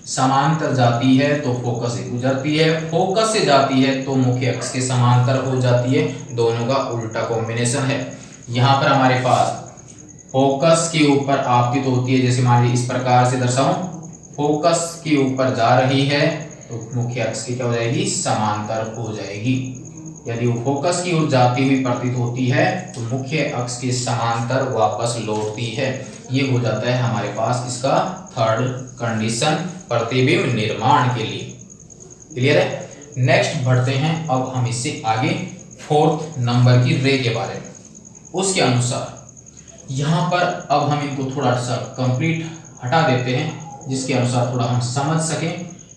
समांतर जाती है तो फोकस से गुजरती है, फोकस से जाती है तो मुख्य अक्ष के समांतर हो जाती है। दोनों का उल्टा कॉम्बिनेशन है। यहाँ पर हमारे पास फोकस के ऊपर आपतित होती है, जैसे मान लीजिए इस प्रकार से दर्शाऊं, फोकस के ऊपर जा रही है तो मुख्य अक्ष की क्या हो जाएगी, समांतर हो जाएगी। यदि वो फोकस की ओर जाती हुई प्रतीत होती है तो मुख्य अक्ष के समांतर वापस लौटती है। ये हो जाता है हमारे पास इसका थर्ड कंडीशन प्रतिबिंब निर्माण के लिए। क्लियर है। नेक्स्ट बढ़ते हैं अब हम इससे आगे फोर्थ नंबर की रे के बारे में। उसके अनुसार यहाँ पर अब हम इनको थोड़ा सा कंप्लीट हटा देते हैं, जिसके अनुसार थोड़ा हम समझ सकें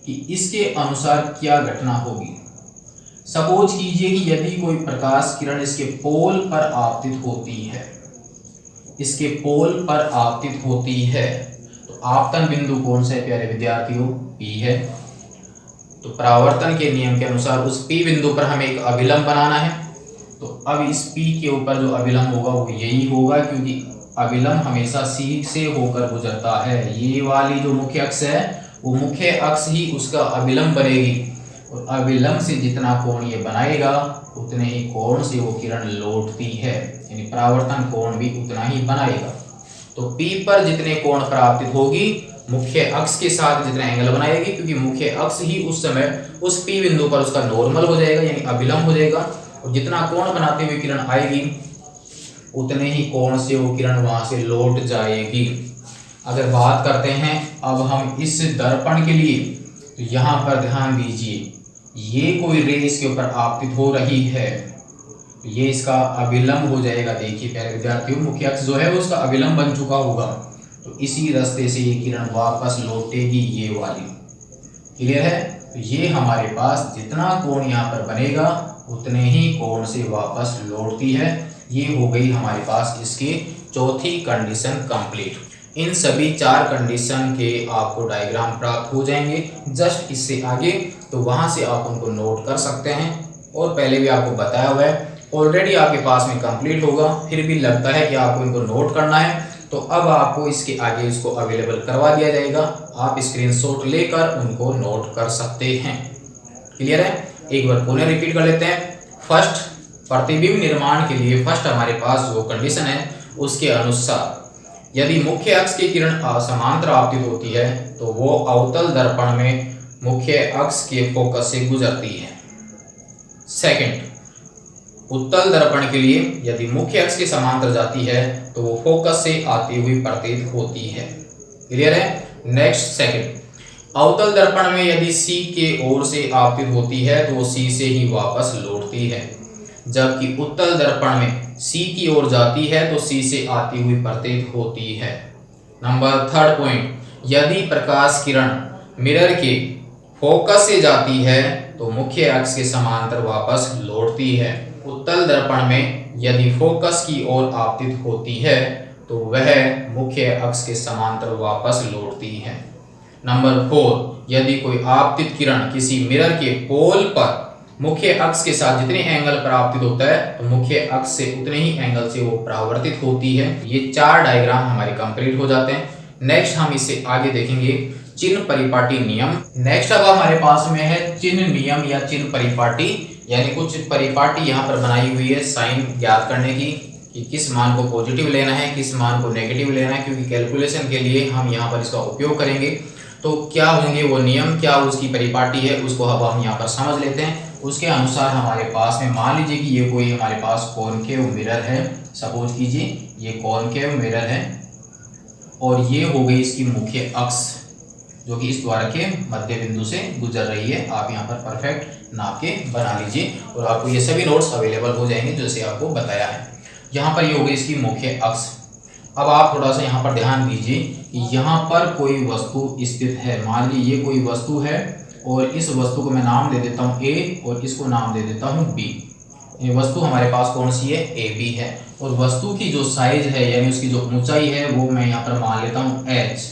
कि इसके अनुसार क्या घटना होगी। सपोज कीजिए कि यदि कोई प्रकाश किरण इसके पोल पर आपतित होती है, इसके पोल पर आपतित होती है, तो आपतन बिंदु कौन सा है प्यारे विद्यार्थियों, पी है। तो परावर्तन के नियम के अनुसार उस पी बिंदु पर हमें एक अभिलंब बनाना है। तो अब इस पी के ऊपर जो अभिलंब होगा वो यही होगा, क्योंकि अभिलंब हमेशा सी से होकर गुजरता है। ये वाली जो मुख्य अक्ष है वो मुख्य अक्ष ही उसका अभिलंब बनेगी, और अभिलंब से जितना कोण ये बनाएगा उतने ही कोण से वो किरण लौटती है, यानी परावर्तन कोण भी उतना ही बनाएगा। तो P पर जितने कोण प्राप्त होगी मुख्य अक्ष के साथ जितना एंगल बनाएगी, क्योंकि मुख्य अक्ष ही उस समय उस P बिंदु पर उसका नॉर्मल हो जाएगा, यानी अभिलंब हो जाएगा, और जितना कोण बनाते हुए किरण आएगी उतने ही कोण से वो किरण वहां से लौट जाएगी। अगर बात करते हैं अब हम इस दर्पण के लिए, तो यहाँ पर ध्यान दीजिए, ये कोई रे इसके ऊपर आपतित हो रही है, तो ये इसका अभिलंब हो जाएगा। देखिए प्यारे विद्यार्थियों, मुख्य अक्ष जो है उसका अभिलंब बन चुका होगा, तो इसी रास्ते से ये किरण वापस लौटेगी, ये वाली। क्लियर है। तो ये हमारे पास जितना कोण यहाँ पर बनेगा उतने ही कोण से वापस लौटती है। ये हो गई हमारे पास इसकी चौथी कंडीशन कंप्लीट। इन सभी 4 कंडीशन के आपको डायग्राम प्राप्त हो जाएंगे। जस्ट इससे आगे तो वहां से आप उनको नोट कर सकते हैं, और पहले भी आपको बताया हुआ है, ऑलरेडी आपके पास में कंप्लीट होगा, फिर भी लगता है कि आपको इनको नोट करना है, तो अब आपको इसके आगे इसको अवेलेबल करवा दिया जाएगा। आप स्क्रीनशॉट लेकर उनको नोट कर सकते हैं। क्लियर है? एक बार पुनः रिपीट कर लेते हैं। फर्स्ट, प्रतिबिंब निर्माण के लिए फर्स्ट हमारे पास जो कंडीशन है उसके अनुसार यदि मुख्य अक्ष की किरण समांतर आपतित होती है तो वो अवतल दर्पण में मुख्य अक्ष के फोकस से गुजरती है। सेकंड, उत्तल दर्पण के लिए यदि मुख्य अक्ष के समांतर जाती है तो वो फोकस से आती हुई प्रतीत होती है। क्लियर है? नेक्स्ट सेकंड, अवतल दर्पण में यदि C के ओर से आपतित होती है तो वो C से ही वापस लौटती है, जबकि उत्तल दर्पण में C की ओर जाती है तो C से आती हुई प्रतीत होती है। नंबर थर्ड पॉइंट, यदि प्रकाश किरण मिरर के फोकस से जाती है तो मुख्य अक्ष के समांतर वापस लौटती है। उत्तल दर्पण में यदि फोकस की ओर आपतित होती है तो वह मुख्य अक्ष के समांतर वापस लौटती है। नंबर 4, यदि कोई आपतित किरण किसी मिरर के पोल पर मुख्य अक्ष के साथ जितने एंगल पर आपतित होता है तो मुख्य अक्ष से उतने ही एंगल से वो परावर्तित होती है। ये 4 डायग्राम हमारे कंप्लीट हो जाते हैं। नेक्स्ट हम इससे आगे देखेंगे चिन्ह परिपाटी नियम। नेक्स्ट अब हमारे पास में है चिन्ह नियम या चिन्ह परिपाटी, यानी कुछ परिपाटी यहाँ पर बनाई हुई है साइन ज्ञात करने की कि किस मान को पॉजिटिव लेना है, किस मान को नेगेटिव लेना है, क्योंकि कैलकुलेशन के लिए हम यहाँ पर इसका उपयोग करेंगे। तो क्या होंगे वो नियम, क्या उसकी परिपाटी है, उसको अब हम यहाँ पर समझ लेते हैं। उसके अनुसार हमारे पास में मान लीजिए कि ये कोई हमारे पास कॉनकेव मिरर है, सपोज कीजिए ये कॉनकेव मिरर है और ये हो गई इसकी मुख्य अक्ष जो कि इस द्वारा के मध्य बिंदु से गुजर रही है। आप यहाँ पर परफेक्ट नाप के बना लीजिए और आपको ये सभी नोट्स अवेलेबल हो जाएंगे जैसे आपको बताया है। यहाँ पर ये हो गई इसकी मुख्य अक्ष। अब आप थोड़ा सा यहाँ पर ध्यान दीजिए कि यहाँ पर कोई वस्तु स्थित है। मान लीजिए ये कोई वस्तु है और इस वस्तु को मैं नाम दे देता हूँ A और इसको नाम दे देता हूँ B। ये वस्तु हमारे पास कौन सी है? AB है। और वस्तु की जो साइज है यानी उसकी जो ऊंचाई है वो मैं यहाँ पर मान लेता हूँ H।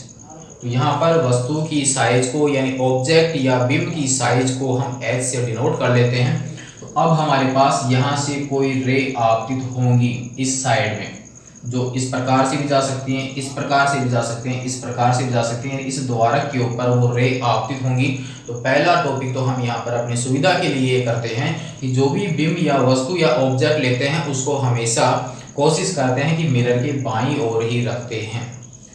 तो यहाँ पर वस्तु की साइज को यानी ऑब्जेक्ट या बिंब की साइज को हम H से डिनोट कर लेते हैं। तो अब हमारे पास यहाँ से कोई रे आपतित होंगी इस साइड में, जो इस प्रकार से भी जा सकती हैं, इस प्रकार से भी जा सकते हैं, इस प्रकार से भी जा सकती हैं। इस द्वारक के ऊपर वो रे आपतित होंगी। तो पहला टॉपिक तो हम यहाँ पर अपनी सुविधा के लिए करते हैं कि जो भी बिंब या वस्तु या ऑब्जेक्ट लेते हैं उसको हमेशा कोशिश करते हैं कि मिरर के बाईं ओर ही रखते हैं।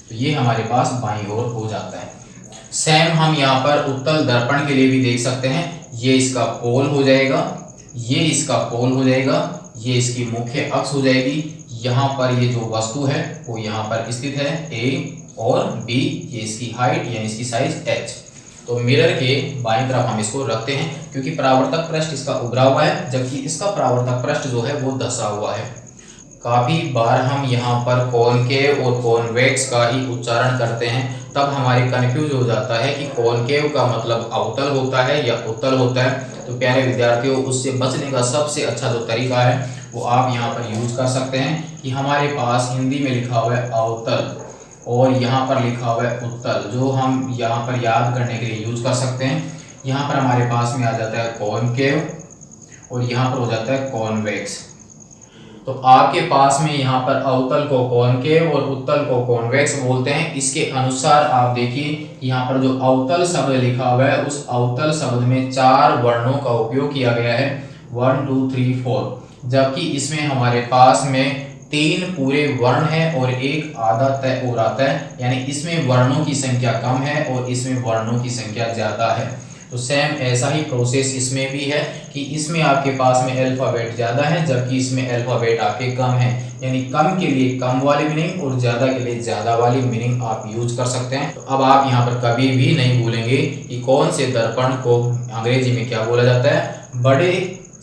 तो ये हमारे पास बाईं ओर हो जाता है। सेम हम यहाँ पर उत्तल दर्पण के लिए भी देख सकते हैं। ये इसका पोल हो जाएगा, ये इसका पोल हो जाएगा, ये इसकी मुख्य अक्ष हो जाएगी। यहाँ पर ये जो वस्तु है वो यहाँ पर स्थित है A और B, ये इसकी हाइट यानी इसकी साइज H। तो मिरर के बाईं तरफ हम इसको रखते हैं क्योंकि परावर्तक पृष्ठ इसका उभरा हुआ है, जबकि इसका परावर्तक पृष्ठ जो है वो धंसा हुआ है। काफ़ी बार हम यहाँ पर कॉनकेव और कॉन्वेक्स का ही उच्चारण करते हैं, तब हमारे कन्फ्यूज हो जाता है कि कॉनकेव का मतलब अवतल होता है या उत्तल होता है। तो प्यारे विद्यार्थियों, उससे बचने का सबसे अच्छा जो तरीका है वो आप यहाँ पर यूज कर सकते हैं कि हमारे पास हिंदी में लिखा हुआ है अवतल और यहाँ पर लिखा हुआ है उत्तल, जो हम यहाँ पर याद करने के लिए यूज कर सकते हैं। यहाँ पर हमारे पास में आ जाता है कॉनकेव और यहाँ पर हो जाता है कॉन्वेक्स। तो आपके पास में यहाँ पर अवतल को कॉनकेव और उत्तल को कॉन्वेक्स बोलते हैं। इसके अनुसार आप देखिए यहाँ पर जो अवतल शब्द लिखा हुआ है उस अवतल शब्द में 4 वर्णों का उपयोग किया गया है, 1 2 3 4, जबकि इसमें हमारे पास में 3 पूरे वर्ण है और एक आधा तय हो आता है, यानी इसमें वर्णों की संख्या कम है और इसमें वर्णों की संख्या ज्यादा है। तो सेम ऐसा ही प्रोसेस इसमें भी है कि इसमें आपके पास में अल्फाबेट ज़्यादा है जबकि इसमें अल्फाबेट आपके कम है, यानी कम के लिए कम वाली मीनिंग और ज़्यादा के लिए ज़्यादा वाली मीनिंग आप यूज कर सकते हैं। तो अब आप यहाँ पर कभी भी नहीं भूलेंगे कि कौन से दर्पण को अंग्रेजी में क्या बोला जाता है। बड़े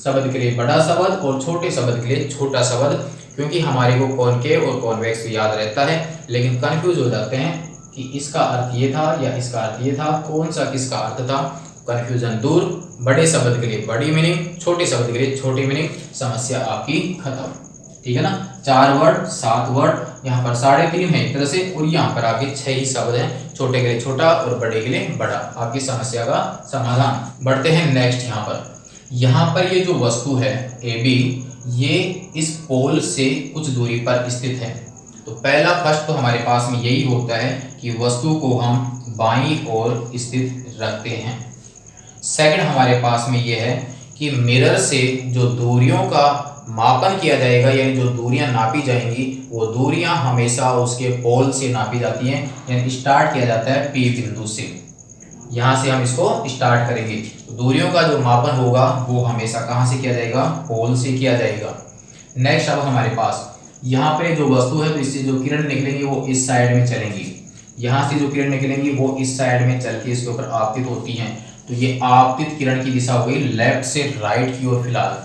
शब्द के लिए बड़ा शब्द और छोटे शब्द के लिए छोटा शब्द, क्योंकि हमारे को कॉनकेव और कॉन्वेक्स याद रहता है, लेकिन कन्फ्यूज हो जाते हैं कि इसका अर्थ ये था या इसका अर्थ ये था, कौन सा किसका अर्थ था। कंफ्यूजन दूर, बड़े शब्द के लिए बड़ी मीनिंग, छोटे शब्द के लिए छोटी मीनिंग, समस्या आपकी खत्म। ठीक है ना, 4 वर्ड 7 वर्ड, यहाँ पर 3.5 है एक तरह से, और यहाँ पर आपके 6 ही शब्द हैं, छोटे के लिए छोटा और बड़े के लिए बड़ा, आपकी समस्या का समाधान। बढ़ते हैं नेक्स्ट। यहाँ पर ये जो वस्तु है AB, ये इस पोल से कुछ दूरी पर स्थित है। तो पहला फर्स्ट तो हमारे पास में यही होता है कि वस्तु को हम बाईं ओर स्थित रखते हैं। सेकंड हमारे पास में ये है कि मिरर से जो दूरियों का मापन किया जाएगा, यानी जो दूरियां नापी जाएंगी, वो दूरियां हमेशा उसके पोल से नापी जाती हैं, यानी स्टार्ट किया जाता है P बिंदु से। यहाँ से हम इसको स्टार्ट करेंगे, तो दूरियों का जो मापन होगा वो हमेशा कहाँ से किया जाएगा, पोल से किया जाएगा। नेक्स्ट अब हमारे पास यहाँ पे जो वस्तु है, तो इससे जो किरण निकलेंगी वो इस साइड में चलेंगी, यहाँ से जो किरण निकलेंगी वो इस साइड में चल के इसके ऊपर आपतित होती हैं। तो ये आपतित किरण की दिशा हो गई लेफ्ट से राइट की ओर, फिलहाल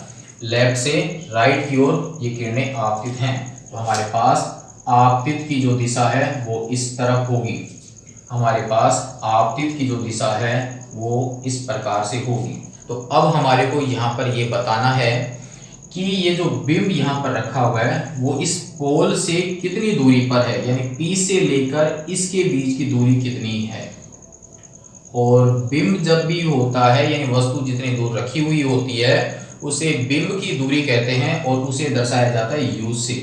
लेफ्ट से राइट की ओर ये किरणें आपतित हैं। तो हमारे पास आपतित की जो दिशा है वो इस तरफ होगी, हमारे पास आपतित की जो दिशा है वो इस प्रकार से होगी। तो अब हमारे को यहाँ पर ये बताना है कि ये जो बिंब यहाँ पर रखा हुआ है वो इस पोल से कितनी दूरी पर है, यानी P से लेकर इसके बीच की दूरी कितनी है। और बिंब जब भी होता है, यानी वस्तु जितनी दूर रखी हुई होती है उसे बिंब की दूरी कहते हैं, और उसे दर्शाया जाता है U से।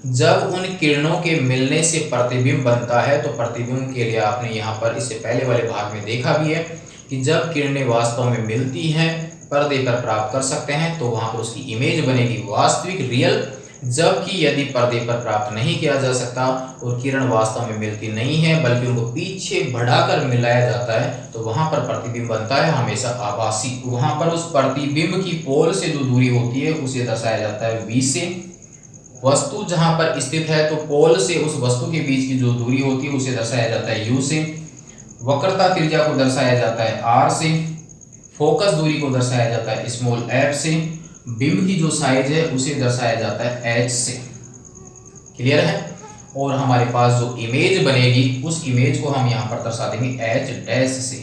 जब उन किरणों के मिलने से प्रतिबिंब बनता है, तो प्रतिबिंब के लिए आपने यहाँ पर इससे पहले वाले भाग में देखा भी है कि जब किरणें वास्तव में मिलती हैं, पर्दे पर प्राप्त कर सकते हैं, तो वहां पर उसकी इमेज बनेगी वास्तविक, रियल। जबकि यदि पर्दे पर प्राप्त नहीं किया जा सकता और किरण वास्तव में मिलती नहीं है, बल्कि उनको पीछे बढ़ाकर मिलाया जाता है, तो वहां पर प्रतिबिंब बनता है हमेशा आभासी। वहां पर उस प्रतिबिंब की पोल से जो दूरी होती है उसे दर्शाया जाता है V से। वस्तु जहां पर स्थित है, तो पोल से उस वस्तु के बीच की जो दूरी होती है उसे दर्शाया जाता है U से। वक्रता त्रिज्या को दर्शाया जाता है R से। फोकस दूरी को दर्शाया जाता है स्मॉल f से। बिंब की जो साइज है उसे दर्शाया जाता है h से। क्लियर है। और हमारे पास जो इमेज बनेगी उस इमेज को हम यहाँ पर दर्शा देंगे h डैश से।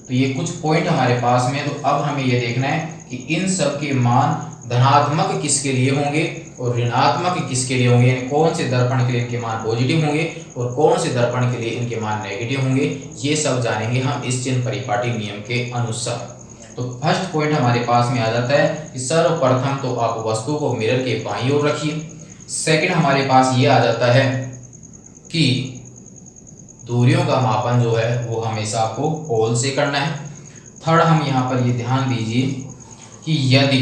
तो ये कुछ पॉइंट हमारे पास में। तो अब हमें ये देखना है कि इन सब के मान धनात्मक किसके लिए होंगे और ऋणात्मक किसके लिए होंगे, यानी कौन से दर्पण के लिए इनके मान पॉजिटिव होंगे और कौन से दर्पण के लिए इनके मान नेगेटिव होंगे। ये सब जानेंगे हम इस चिन्ह परिपाटी नियम के अनुसार। तो फर्स्ट पॉइंट हमारे पास में आ जाता है कि सर्वप्रथम तो आप वस्तु को मिरर के बाईं ओर रखिए। सेकंड हमारे पास ये आ जाता है कि दूरियों का मापन जो है वो हमेशा आपको पोल से करना है। थर्ड हम यहाँ पर ये ध्यान दीजिए कि यदि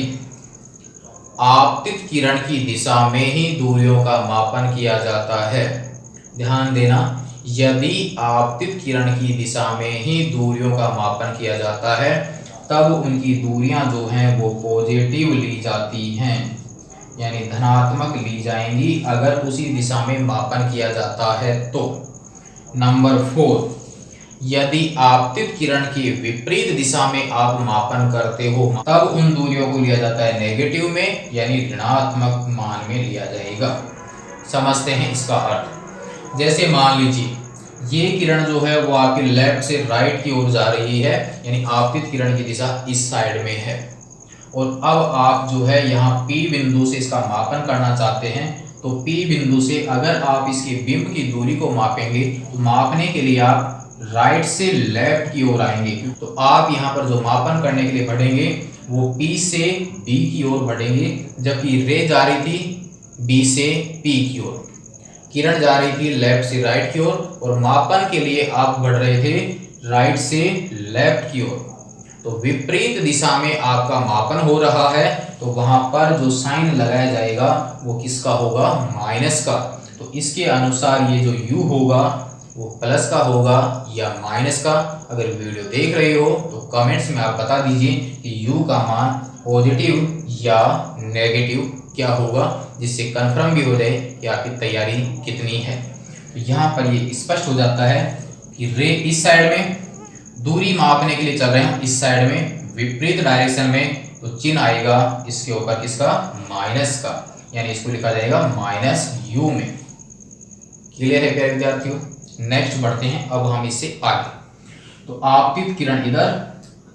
आपतित किरण की दिशा में ही दूरियों का मापन किया जाता है, ध्यान देना, यदि आपतित किरण की दिशा में ही दूरियों का मापन किया जाता है तब उनकी दूरियां जो हैं वो पॉजिटिव ली जाती हैं, यानी धनात्मक ली जाएंगी अगर उसी दिशा में मापन किया जाता है तो। नंबर 4, यदि आपतित किरण की विपरीत दिशा में आप मापन करते हो तब उन दूरियों को लिया जाता है नेगेटिव में, यानी ऋणात्मक मान में लिया जाएगा। समझते हैं इसका अर्थ। जैसे मान लीजिए ये किरण जो है वो आपकी लेफ्ट से राइट की ओर जा रही है, यानी आपतित किरण की दिशा इस साइड में है, और अब आप जो है यहाँ P बिंदु से इसका मापन करना चाहते हैं। तो P बिंदु से अगर आप इसके बिंब की दूरी को मापेंगे तो मापने के लिए आप राइट से लेफ्ट की ओर आएंगे। तो आप यहाँ पर जो मापन करने के लिए बढ़ेंगे वो P से B की ओर बढ़ेंगे, जबकि रे जा रही थी B से P की ओर, किरण जा रही थी लेफ्ट से राइट की ओर, और मापन के लिए आप बढ़ रहे थे राइट से लेफ्ट की ओर। तो विपरीत दिशा में आपका मापन हो रहा है, तो वहां पर जो साइन लगाया जाएगा वो किसका होगा, माइनस का। तो इसके अनुसार ये जो U होगा वो प्लस का होगा या माइनस का। अगर वीडियो देख रहे हो तो कमेंट्स में आप बता दीजिए कि U का मान पॉजिटिव या नेगेटिव क्या होगा, जिससे कंफर्म भी हो जाए कि आपकी तैयारी कितनी है। तो यहाँ पर ये स्पष्ट हो जाता है कि रे इस साइड में, दूरी मापने के लिए चल रहे हैं इस साइड में विपरीत डायरेक्शन में, तो चिन्ह आएगा इसके ऊपर किसका, माइनस का, यानी इसको लिखा जाएगा -U में। क्लियर है प्यारे विद्यार्थियों। नेक्स्ट बढ़ते हैं अब हम इससे आगे। तो आपतित किरण इधर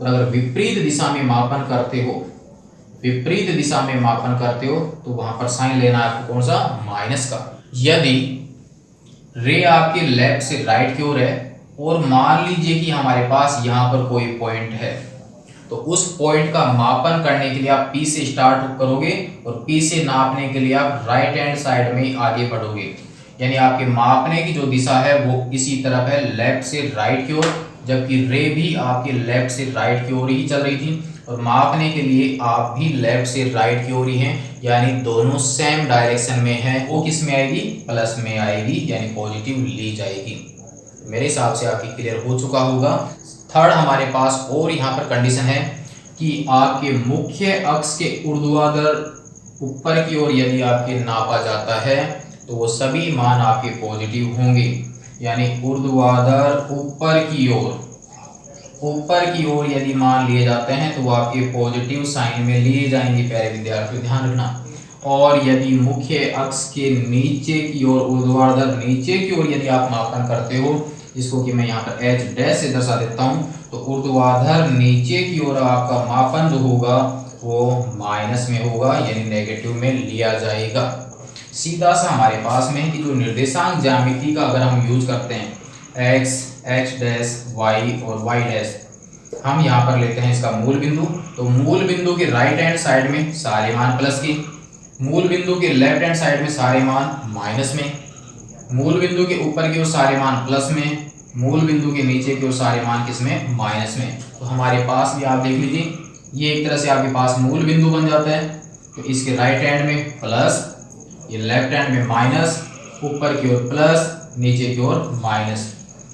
और अगर विपरीत दिशा में मापन करते हो, विपरीत दिशा में मापन करते हो तो वहां पर साइन लेना है आपको कौन सा, माइनस का। यदि रे आपके लेफ्ट से राइट की ओर है और मान लीजिए कि हमारे पास यहाँ पर कोई पॉइंट है, तो उस पॉइंट का मापन करने के लिए आप P से स्टार्ट करोगे और P से नापने के लिए आप राइट हैंड साइड में आगे बढ़ोगे। यानी आपके मापने की जो दिशा है वो इसी तरफ है, लेफ्ट से राइट की ओर, जबकि रे भी आपके लेफ्ट से राइट की ओर ही चल रही थी और मापने के लिए आप भी लेफ्ट से राइट की ओर ही हैं, यानी दोनों सेम डायरेक्शन में हैं। वो किस में आएगी, प्लस में आएगी, यानी पॉजिटिव ली जाएगी। मेरे हिसाब से आपकी क्लियर हो चुका होगा। थर्ड हमारे पास और यहाँ पर कंडीशन है कि आपके मुख्य अक्ष के ऊर्ध्वाधर ऊपर की ओर यदि आपके नापा जाता है तो वो सभी मान आपके पॉजिटिव होंगे, यानी ऊर्ध्वाधर ऊपर की ओर यदि मान लिए जाते हैं तो वो आपके पॉजिटिव साइन में लिए जाएंगे। प्यारे विद्यार्थियों ध्यान रखना। और यदि मुख्य अक्ष के नीचे की ओर, ऊर्ध्वाधर नीचे की ओर यदि आप मापन करते हो, जिसको कि मैं यहाँ पर एच डैश से दर्शा देता हूँ, तो ऊर्ध्वाधर नीचे की ओर आपका मापन जो होगा वो माइनस में होगा, यानी नेगेटिव में लिया जाएगा। सीधा सा हमारे पास में कि जो निर्देशांक ज्यामिति का अगर हम यूज करते हैं x, h डैश, y और y डैश, हम यहाँ पर लेते हैं इसका मूल बिंदु। तो मूल बिंदु के राइट हैंड साइड में सारे मान प्लस के, मूल बिंदु के लेफ्ट हैंड साइड में सारे मान माइनस में, मूल बिंदु के ऊपर की ओर सारे मान प्लस में, मूल बिंदु के नीचे की ओर सारे मान किसमें, माइनस में। तो हमारे पास भी आप देख लीजिए, ये एक तरह से आपके पास मूल बिंदु बन जाता है। तो इसके राइट हैंड में प्लस, ये लेफ्ट हैंड में माइनस, ऊपर की ओर प्लस, नीचे की ओर माइनस।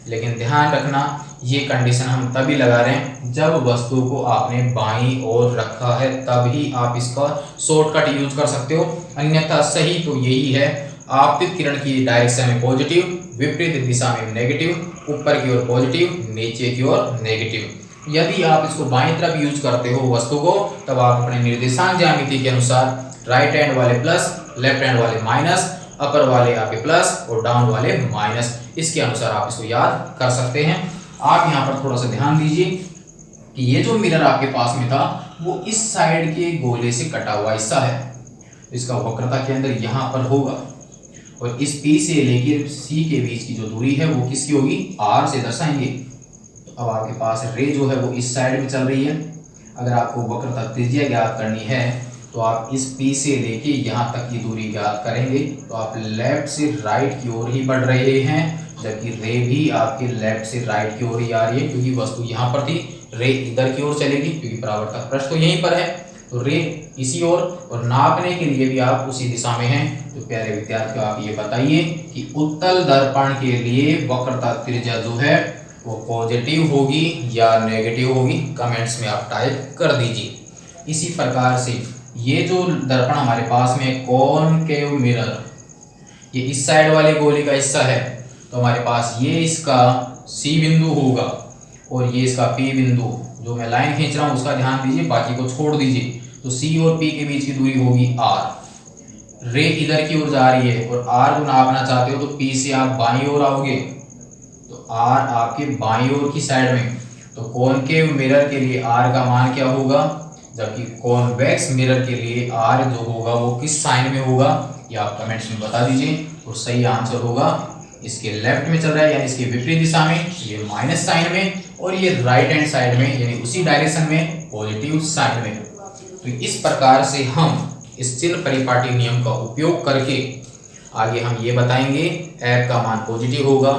लेकिन ध्यान रखना, ये कंडीशन हम तभी लगा रहे हैं जब वस्तु को आपने बाईं ओर रखा है, तभी आप इसका शॉर्टकट यूज कर सकते हो। अन्यथा सही तो यही है, आपतित किरण की डायरेक्शन में पॉजिटिव, विपरीत दिशा में नेगेटिव, ऊपर की ओर पॉजिटिव, नीचे की ओर नेगेटिव। यदि आप इसको बाईं तरफ यूज करते हो वस्तु को, तब आप अपने निर्देशांक ज्यामिति के अनुसार राइट हैंड वाले प्लस, लेफ्ट हैंड वाले माइनस, अपर वाले आपके प्लस और डाउन वाले माइनस, इसके अनुसार आप इसको याद कर सकते हैं। आप यहाँ पर थोड़ा सा ध्यान दीजिए कि ये जो मिरर आपके पास में था वो इस साइड के गोले से कटा हुआ हिस्सा है, इसका वक्रता के अंदर यहाँ पर होगा, और इस P से लेकर C के बीच की जो दूरी है वो किसकी होगी, R से दर्शाएंगे। तो अब आपके पास रे जो है वो इस साइड में चल रही है। अगर आपको वक्रता त्रिज्या ज्ञात करनी है तो आप इस P से लेके यहाँ तक की दूरी ज्ञात करेंगे। तो आप लेफ्ट से राइट की ओर ही बढ़ रहे हैं, जबकि रे भी आपके लेफ्ट से राइट की ओर ही आ रही है, क्योंकि वस्तु यहाँ पर थी, रे इधर की ओर चलेगी क्योंकि परावर्तक पृष्ठ तो यहीं पर है। तो रे इसी ओर, और नापने के लिए भी आप उसी दिशा में हैं। तो प्यारे विद्यार्थियों आप ये बताइए कि उत्तल दर्पण के लिए वक्रता त्रिज्या जो है वो पॉजिटिव होगी या नेगेटिव होगी, कमेंट्स में आप टाइप कर दीजिए। इसी प्रकार से ये जो दर्पण हमारे पास में कॉनकेव मिरर, ये इस साइड वाले गोले का हिस्सा है, तो हमारे पास ये इसका C बिंदु होगा और ये इसका P बिंदु। जो मैं लाइन खींच रहा हूँ उसका ध्यान दीजिए, बाकी को छोड़ दीजिए। तो C और P के बीच की दूरी होगी R। रे इधर की ओर जा रही है और R को नापना चाहते हो तो P से आप बाईं ओर आओगे, तो R आपके बाईं ओर की साइड में। तो कॉनकेव मिरर के लिए R का मान क्या होगा, जबकि कॉन्वेक्स मिरर के लिए R जो होगा वो किस साइन में होगा, ये आप कमेंट्स में बता दीजिए। और सही आंसर होगा इसके लेफ्ट में चल रहा है, यानी इसके विपरीत दिशा में, ये माइनस साइन में, और ये राइट हैंड साइड में, यानी उसी डायरेक्शन में, पॉजिटिव साइन में। तो इस प्रकार से हम इस चिन्ह परिपाटी नियम का उपयोग करके आगे हम ये बताएंगे F का मान पॉजिटिव होगा,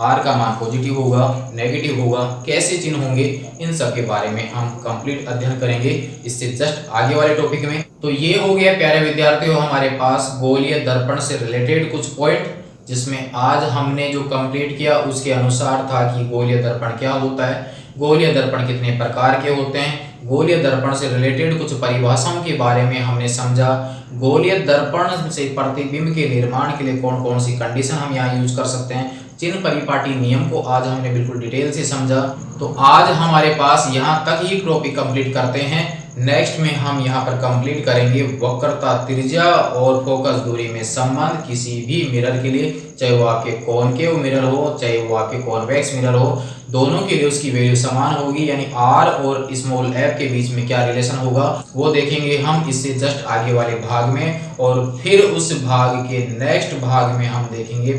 R का मान पॉजिटिव होगा, नेगेटिव होगा, कैसे चिन्ह होंगे, इन सब के बारे में हम कंप्लीट अध्ययन करेंगे इससे जस्ट आगे वाले टॉपिक में। तो ये हो गया प्यारे विद्यार्थियों हमारे पास गोलीय दर्पण से रिलेटेड कुछ पॉइंट, जिसमें आज हमने जो कंप्लीट किया उसके अनुसार था कि गोलीय दर्पण क्या होता है, गोलीय दर्पण कितने प्रकार के होते हैं, गोलीय दर्पण से रिलेटेड कुछ परिभाषाओं के बारे में हमने समझा, गोलीय दर्पण से प्रतिबिंब के निर्माण के लिए कौन कौन सी कंडीशन हम यहाँ यूज कर सकते हैं, चिन्ह परिपाटी नियम को आज हमने बिल्कुल डिटेल से समझा। तो आज हमारे पास यहाँ तक ही टॉपिक कंप्लीट करते हैं। नेक्स्ट में हम यहाँ पर कंप्लीट करेंगे वक्रता त्रिज्या और फोकस दूरी में संबंध किसी भी मिरर के लिए, चाहे वो आपके कॉनकेव मिरर हो, चाहे वो आपके कॉन्वेक्स मिरर हो, दोनों के लिए उसकी वैल्यू समान होगी, यानी r और स्मॉल f के बीच में क्या रिलेशन होगा वो देखेंगे हम इससे जस्ट आगे वाले भाग में। और फिर उस भाग के नेक्स्ट भाग में हम देखेंगे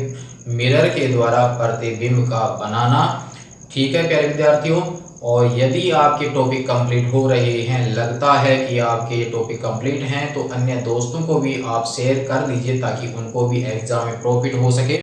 मिरर के द्वारा प्रतिबिंब का बनाना। ठीक है प्यारे विद्यार्थियों, और यदि आपके टॉपिक कंप्लीट हो रहे हैं, लगता है कि आपके ये टॉपिक कंप्लीट हैं, तो अन्य दोस्तों को भी आप शेयर कर दीजिए ताकि उनको भी एग्जाम में प्रॉफिट हो सके।